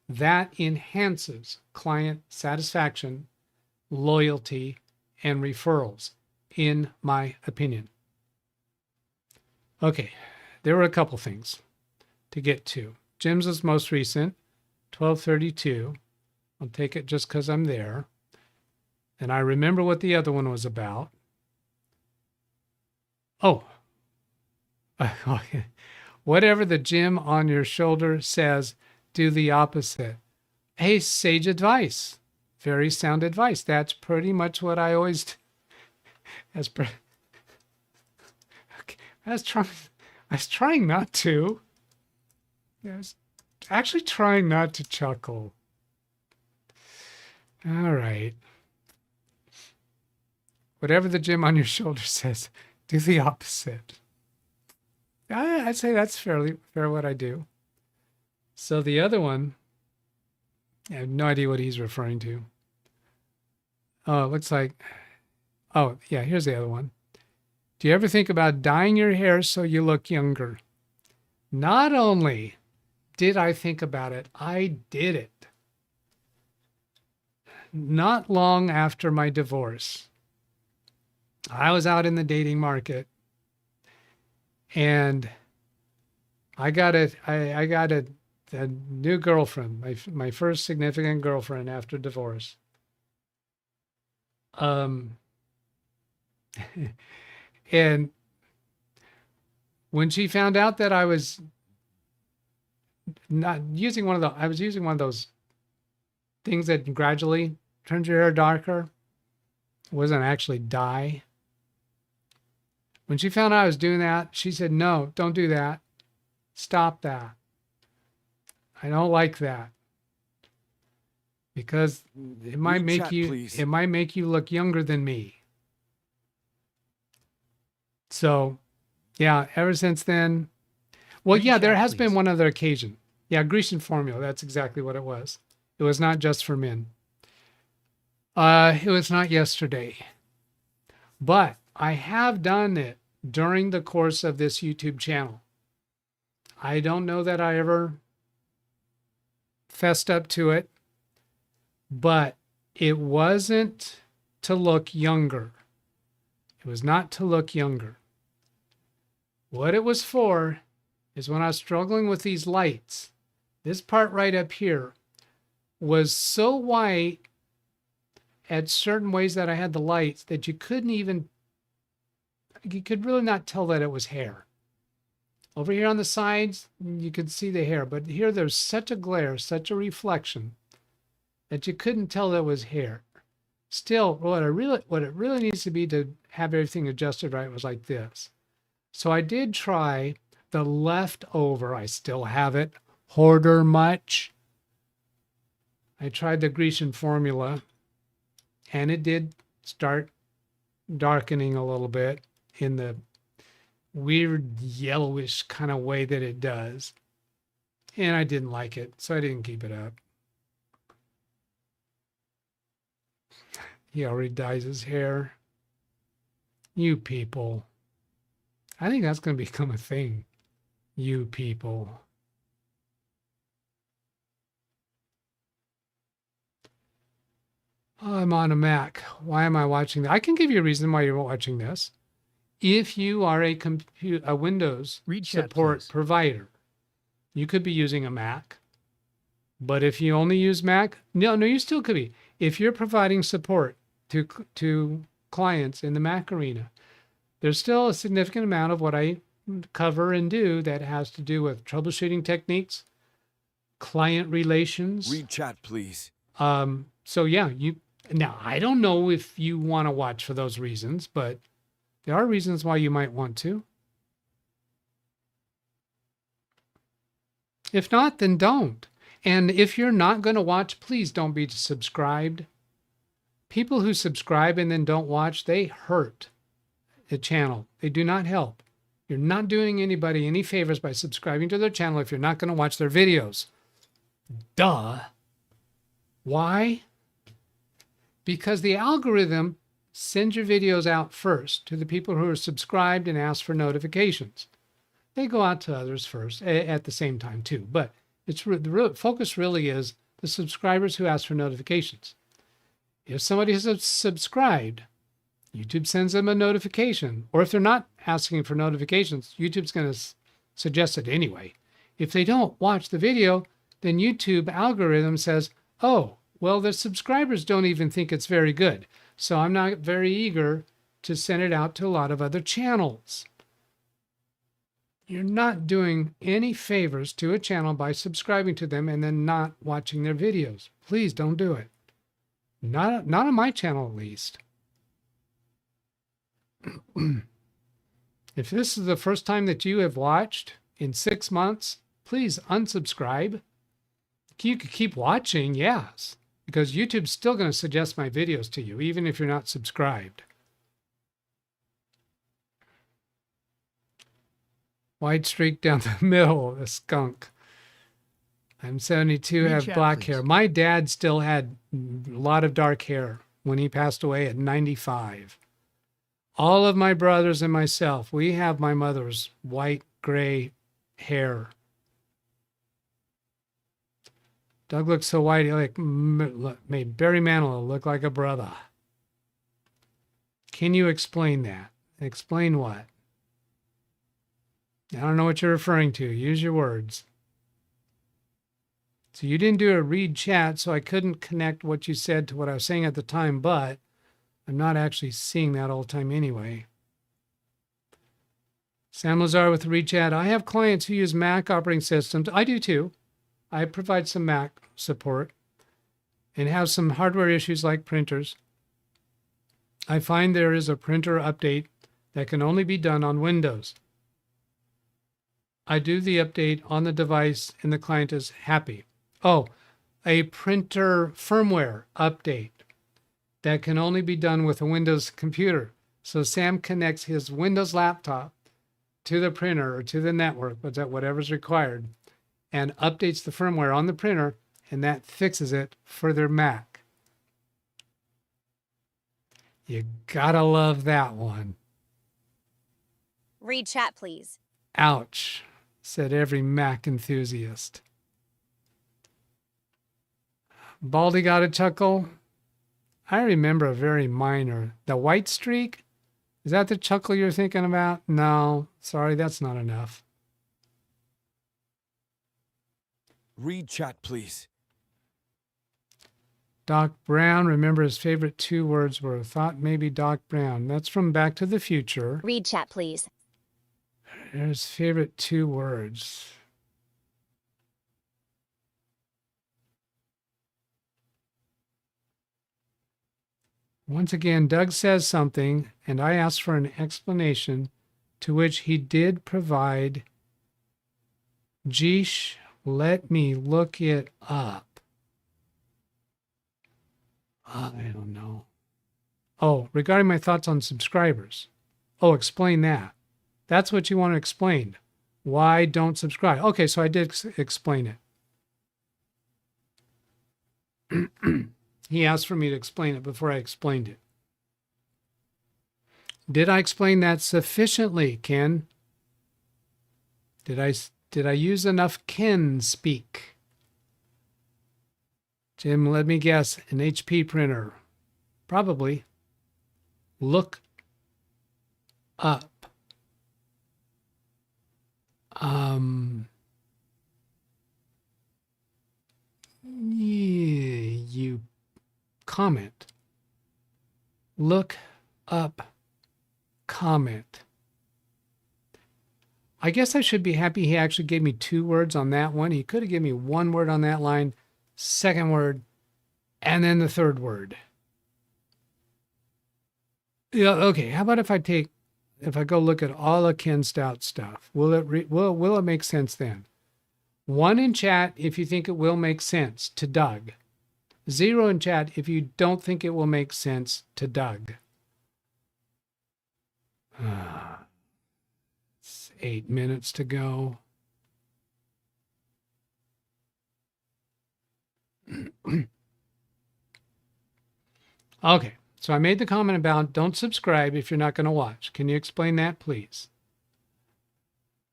A: That enhances client satisfaction, loyalty, and referrals, in my opinion. Okay, there were a couple things to get to. Jim's is most recent, 12:32. I'll take it just because I'm there. And I remember what the other one was about. Oh, whatever the Jim on your shoulder says, do the opposite. Hey, sage advice. Very sound advice. That's pretty much what I always. Okay. I was trying not to. I was actually trying not to chuckle. All right. Whatever the Jim on your shoulder says, do the opposite. I'd say that's fair what I do. So the other one, I have no idea what he's referring to. Oh, it looks like, oh, yeah, here's the other one. Do you ever think about dyeing your hair so you look younger? Not only did I think about it, I did it. Not long after my divorce, I was out in the dating market and I got a new girlfriend, my first significant girlfriend after divorce. And when she found out that I was using one of those things that gradually turns your hair darker, it wasn't actually dye. When she found out I was doing that, she said, "No, don't do that. Stop that. I don't like that. Because it might make you look younger than me." So, yeah, ever since then, well, yeah, there has been one other occasion. Yeah, Grecian formula, that's exactly what it was. It was not just for men. It was not yesterday. But I have done it during the course of this YouTube channel. I don't know that I ever fessed up to it, but it wasn't to look younger. It was not to look younger. What it was for is when I was struggling with these lights, this part right up here was so white at certain ways that I had the lights that you could really not tell that it was hair. Over here on the sides, you could see the hair, but here there's such a glare, such a reflection that you couldn't tell that it was hair. Still, what it really needs to be to have everything adjusted right was like this. So I did try the leftover. I still have it. Hoarder much. I tried the Grecian formula, and it did start darkening a little bit in the weird yellowish kind of way that it does. And I didn't like it, so I didn't keep it up. He already dyes his hair. You people. I think that's going to become a thing. You people. Oh, I'm on a Mac. Why am I watching that? I can give you a reason why you're watching this. If you are a Windows
F: Read chat,
A: support
F: please.
A: provider, you could be using a Mac. But if you only use Mac, no, you still could be. If you're providing support to clients in the Mac arena, there's still a significant amount of what I cover and do that has to do with troubleshooting techniques, client relations.
C: Read chat, please.
A: So yeah, now I don't know if you want to watch for those reasons, but there are reasons why you might want to. If not, then don't. And if you're not going to watch, please don't be subscribed. People who subscribe and then don't watch, they hurt the channel. They do not help. You're not doing anybody any favors by subscribing to their channel if you're not going to watch their videos. Duh. Why? Because the algorithm sends your videos out first to the people who are subscribed and ask for notifications. They go out to others first at the same time too, but the focus really is the subscribers who ask for notifications. If somebody has subscribed, YouTube sends them a notification. Or if they're not asking for notifications, YouTube's going to suggest it anyway. If they don't watch the video, then YouTube algorithm says, oh, well, the subscribers don't even think it's very good. So I'm not very eager to send it out to a lot of other channels. You're not doing any favors to a channel by subscribing to them and then not watching their videos. Please don't do it. Not on my channel, at least. If this is the first time that you have watched in 6 months, please unsubscribe. You could keep watching, yes, because YouTube's still going to suggest my videos to you, even if you're not subscribed. White streak down the middle, a skunk. I'm 72,
F: Read
A: have
F: chat,
A: black
F: please.
A: hair. My dad still had a lot of dark hair when he passed away at 95. All of my brothers and myself, we have my mother's white, gray hair. Doug looks so white, he made Barry Manilow look like a brother. Can you explain that? Explain what? I don't know what you're referring to. Use your words. So you didn't do a read chat, so I couldn't connect what you said to what I was saying at the time, but I'm not actually seeing that all the time anyway. Sam Lazar with read chat. I have clients who use Mac operating systems. I do too. I provide some Mac support and have some hardware issues like printers. I find there is a printer update that can only be done on Windows. I do the update on the device and the client is happy. Oh, a printer firmware update that can only be done with a Windows computer. So Sam connects his Windows laptop to the printer or to the network, whatever's required, and updates the firmware on the printer, and that fixes it for their Mac. You gotta love that one.
E: Read chat, please.
A: Ouch, said every Mac enthusiast. Baldy got a chuckle. I remember a very minor. The white streak? Is that the chuckle you're thinking about? No, sorry, that's not enough.
C: Read chat, please.
A: Doc Brown, remember his favorite 2 words were thought maybe Doc Brown. That's from Back to the Future.
E: Read chat, please.
A: His favorite 2 words. Once again, Doug says something, and I asked for an explanation, to which he did provide. Geesh, let me look it up. I don't know. Oh, regarding my thoughts on subscribers. Oh, explain that. That's what you want to explain. Why don't subscribe? Okay, so I did explain it. He asked for me to explain it before I explained it. Did I explain that sufficiently, Ken? Did I use enough Ken speak? Jim, let me guess, an HP printer. Probably. Look up. You comment. Look up comment. I guess I should be happy he actually gave me 2 words on that one. He could have given me 1 word on that line, 2nd word, and then the 3rd word. Yeah, okay. How about if I go look at all of Ken Stout's stuff? Will it make sense then? 1 in chat if you think it will make sense to Doug. 0 in chat if you don't think it will make sense to Doug. It's 8 minutes to go. Okay, so I made the comment about don't subscribe if you're not going to watch. Can you explain that, please?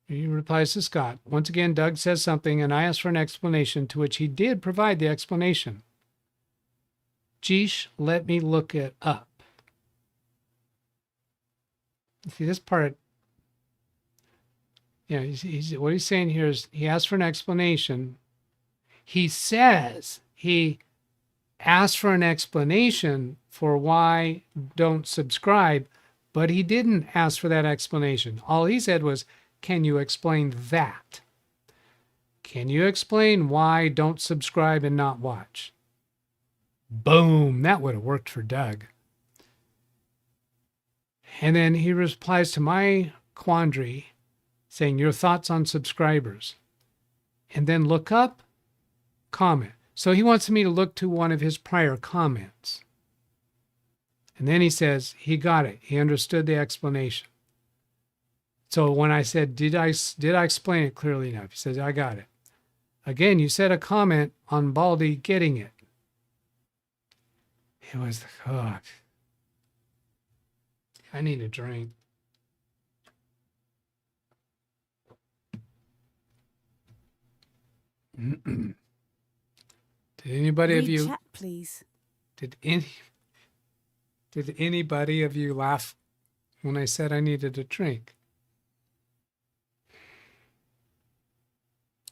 A: He replies to Scott. Once again, Doug says something, and I ask for an explanation, to which he did provide the explanation. Geesh, let me look it up. See, this part, yeah, what he's saying here is he asked for an explanation. He says he asked for an explanation for why don't subscribe, but he didn't ask for that explanation. All he said was, can you explain that? Can you explain why don't subscribe and not watch? Boom, that would have worked for Doug. And then he replies to my quandary saying, your thoughts on subscribers. And then look up, comment. So he wants me to look to one of his prior comments. And then he says he got it. He understood the explanation. So when I said, did I explain it clearly enough? He says, I got it. Again, you said a comment on Baldy getting it. It was, oh, I need a drink. Did anybody of you
D: Chat, please.
A: Did anybody of you laugh when I said I needed a drink?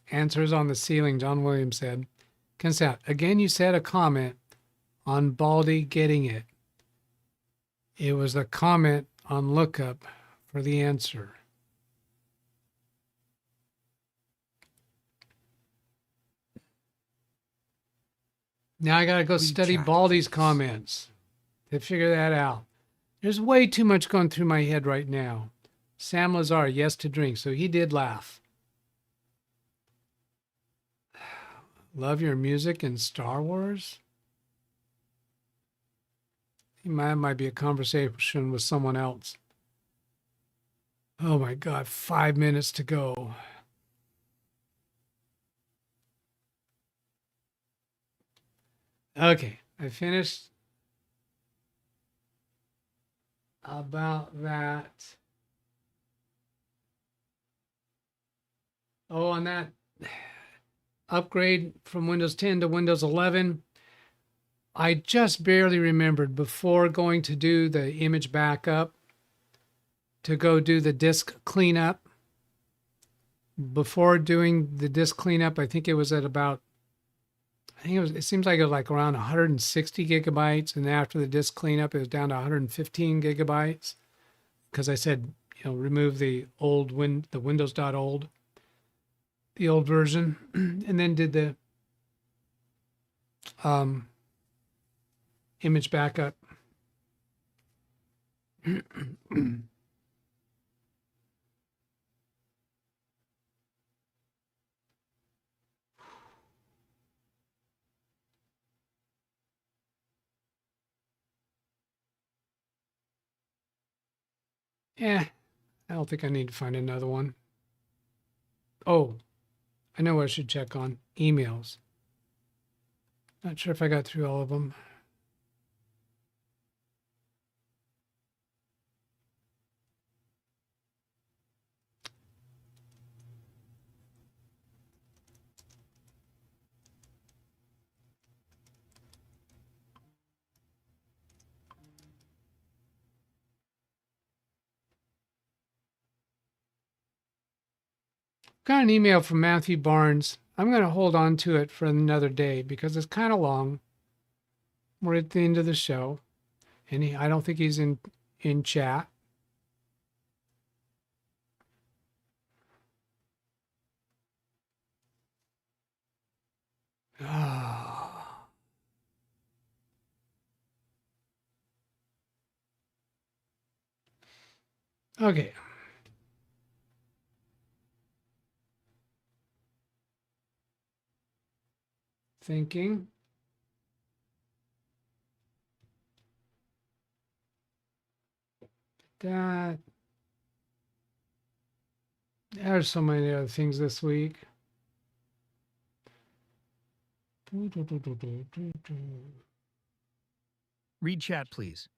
A: Answers on the ceiling, John Williams said. Consent. Again, you said a comment on Baldy getting it. It was a comment on lookup for the answer. Now I got to go study Baldy's comments to figure that out. There's way too much going through my head right now. Sam Lazar, yes to drink. So he did laugh. Love your music in Star Wars? Might be a conversation with someone else. Oh my God, 5 minutes to go. Okay, I finished about that. Oh, on that upgrade from Windows 10 to Windows 11, I just barely remembered before going to do the image backup to go do the disk cleanup. Before doing the disk cleanup, I think it was at about, it seems like it was like around 160 gigabytes. And after the disk cleanup, it was down to 115 gigabytes. Because I said, remove the old the Windows.old, the old version, and then did the image backup. Yeah, I don't think I need to find another one. Oh, I know what I should check on. Emails. Not sure if I got through all of them. Got an email from Matthew Barnes. I'm going to hold on to it for another day because it's kind of long. We're at the end of the show, and I don't think he's in chat. Okay. Thinking. That. There's so many other things this week.
F: Read chat, please.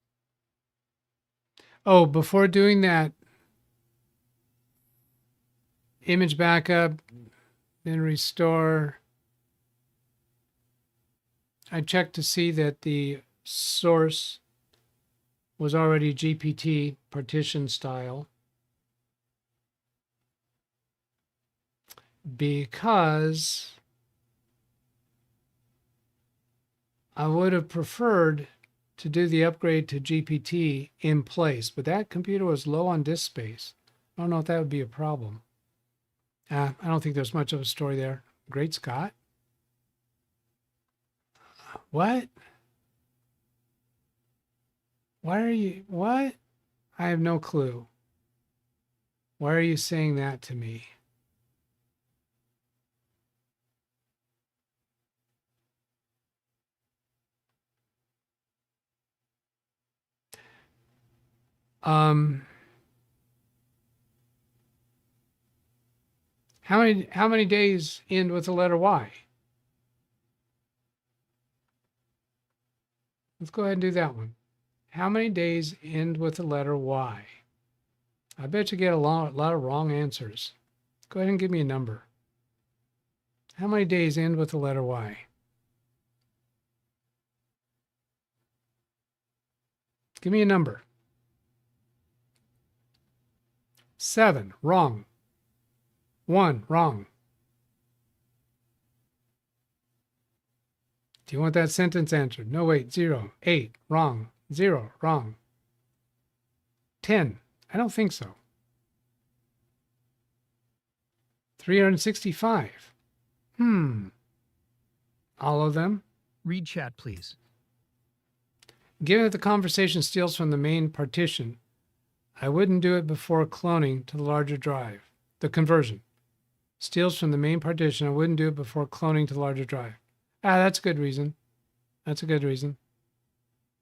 A: Oh, before doing that, image backup, then restore. I checked to see that the source was already GPT partition style, because I would have preferred to do the upgrade to GPT in place, but that computer was low on disk space. I don't know if that would be a problem. I don't think there's much of a story there. Great Scott. What? Why are you, what? I have no clue. Why are you saying that to me? How many days end with the letter Y? Let's go ahead and do that one. How many days end with the letter Y? I bet you get a lot of wrong answers. Go ahead and give me a number. How many days end with the letter Y? Give me a number. 7, wrong. 1, wrong. Do you want that sentence answered? No, wait, 0. 8, wrong. 0, wrong. 10, I don't think so. 365. All of them?
F: Read chat, please.
A: Given that the conversation steals from the main partition, I wouldn't do it before cloning to the larger drive. The conversion steals from the main partition. I wouldn't do it before cloning to the larger drive. That's a good reason. That's a good reason.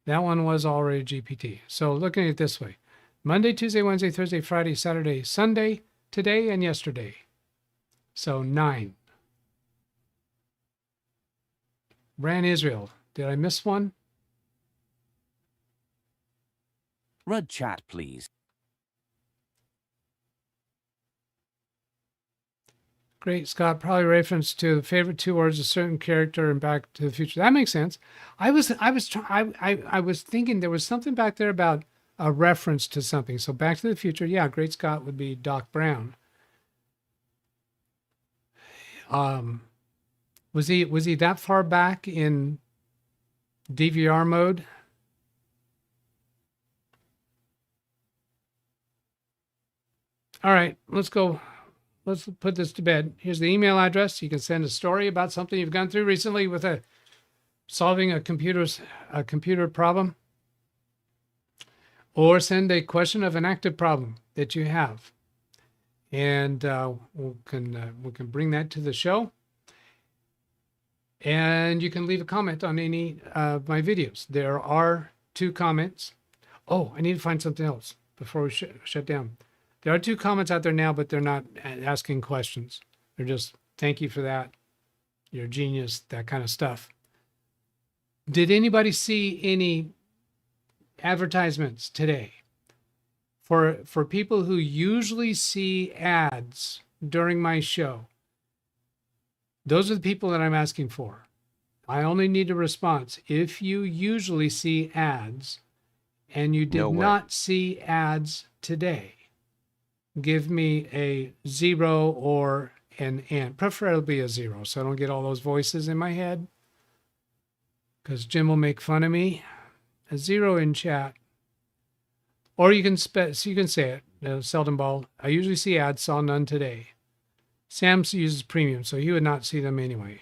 A: That one was already GPT. So looking at it this way: Monday, Tuesday, Wednesday, Thursday, Friday, Saturday, Sunday, today, and yesterday. So 9. Ran Israel. Did I miss one?
G: Read chat, please.
A: Great Scott, probably reference to the favorite 2 words, a certain character, and Back to the Future. That makes sense. I was thinking there was something back there about a reference to something. So Back to the Future, yeah, Great Scott would be Doc Brown. Was he that far back in DVR mode? All right, let's go. Let's put this to bed. Here's the email address. You can send a story about something you've gone through recently with solving a computer problem, or send a question of an active problem that you have, and we can bring that to the show. And you can leave a comment on any of my videos. There are 2 comments. Oh, I need to find something else before we shut down. There are 2 comments out there now, but they're not asking questions. They're just, thank you for that. You're a genius, that kind of stuff. Did anybody see any advertisements today for people who usually see ads during my show? Those are the people that I'm asking for. I only need a response. If you usually see ads and you did not see ads today, give me a 0 or and preferably a 0, so I don't get all those voices in my head, because Jim will make fun of me. A 0 in chat. Or you can so you can say it. Seldom Ball. I usually see ads, saw none today. Sam uses premium, so he would not see them anyway.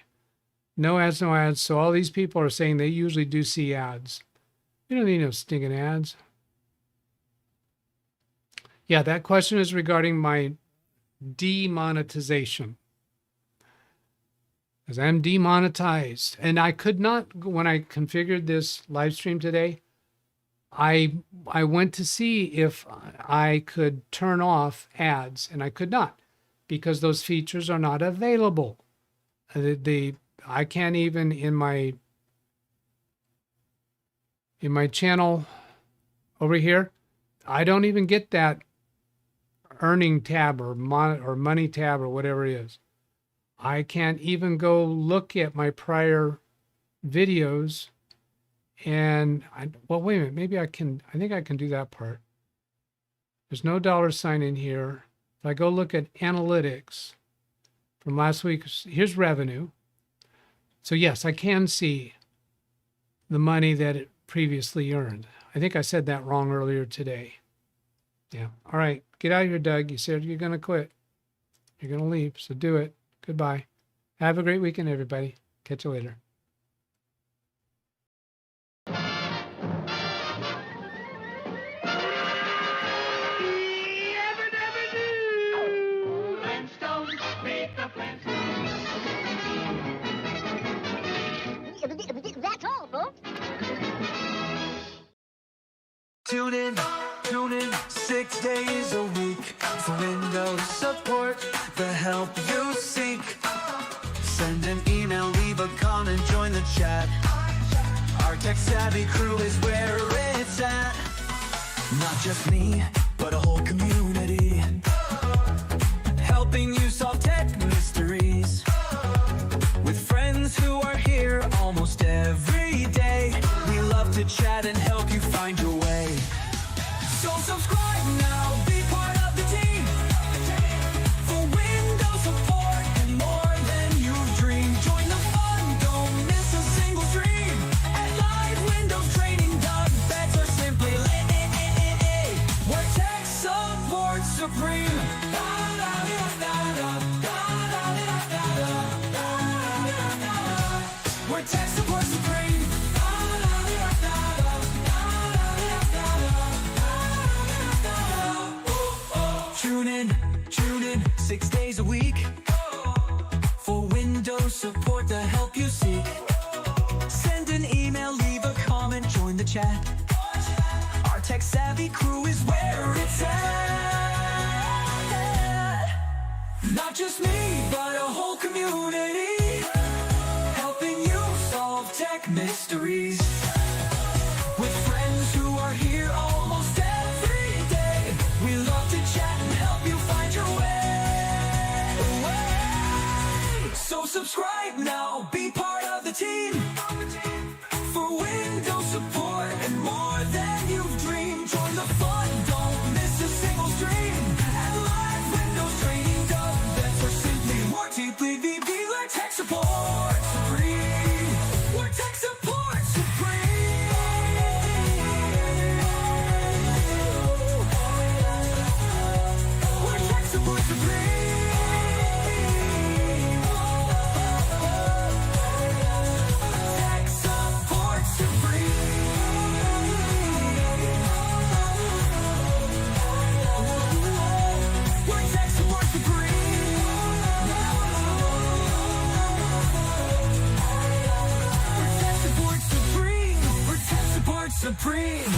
A: No ads, no ads. So all these people are saying they usually do see ads. You don't need no stinking ads. Yeah, that question is regarding my demonetization. Because I'm demonetized. And I could not, when I configured this live stream today, I went to see if I could turn off ads, and I could not, because those features are not available. I can't even in my channel over here, I don't even get that earning tab or money tab or whatever it is. I can't even go look at my prior videos. And well, wait a minute, maybe I think I can do that part. There's no $sign in here. If I go look at analytics from last week, here's revenue. So yes, I can see the money that it previously earned. I think I said that wrong earlier today. Yeah. All right. Get out of here, Doug. You said you're going to quit. You're going to leave. So do it. Goodbye. Have a great weekend, everybody. Catch you later.
E: That's all, folks.
H: Tune in 6 days a week for Windows support, the help you seek. Send an email, leave a comment, join the chat. Our tech-savvy crew is where it's at. Not just me, but a whole community, helping you solve tech mysteries. With friends who are here almost every day, we love to chat and help you find your way. So subscribe now, be part of the team, for Windows support and more than you dream. Join the fun, don't miss a single stream. At LiveWindowsTraining-DougBetts or simply where tech support supreme. Where tech support supreme. Tune in 6 days a week for Windows support, the help you seek. Send an email, leave a comment, join the chat. Our tech-savvy crew is where it's at. Not just me, but a whole community, helping you solve tech mysteries. With friends who are here almost every day, we love to chat and help you find your way. So subscribe now, be part of the team, for Windows support and more than you've dreamed. Join the fun, don't miss a single stream. At LiveWindowsTraining-DougBetts or simply more deeply VB, where tech support supreme. Where tech support supreme. Where tech support supreme. Tech support supreme. Where tech support supreme. Where tech support supreme. Where tech support supreme.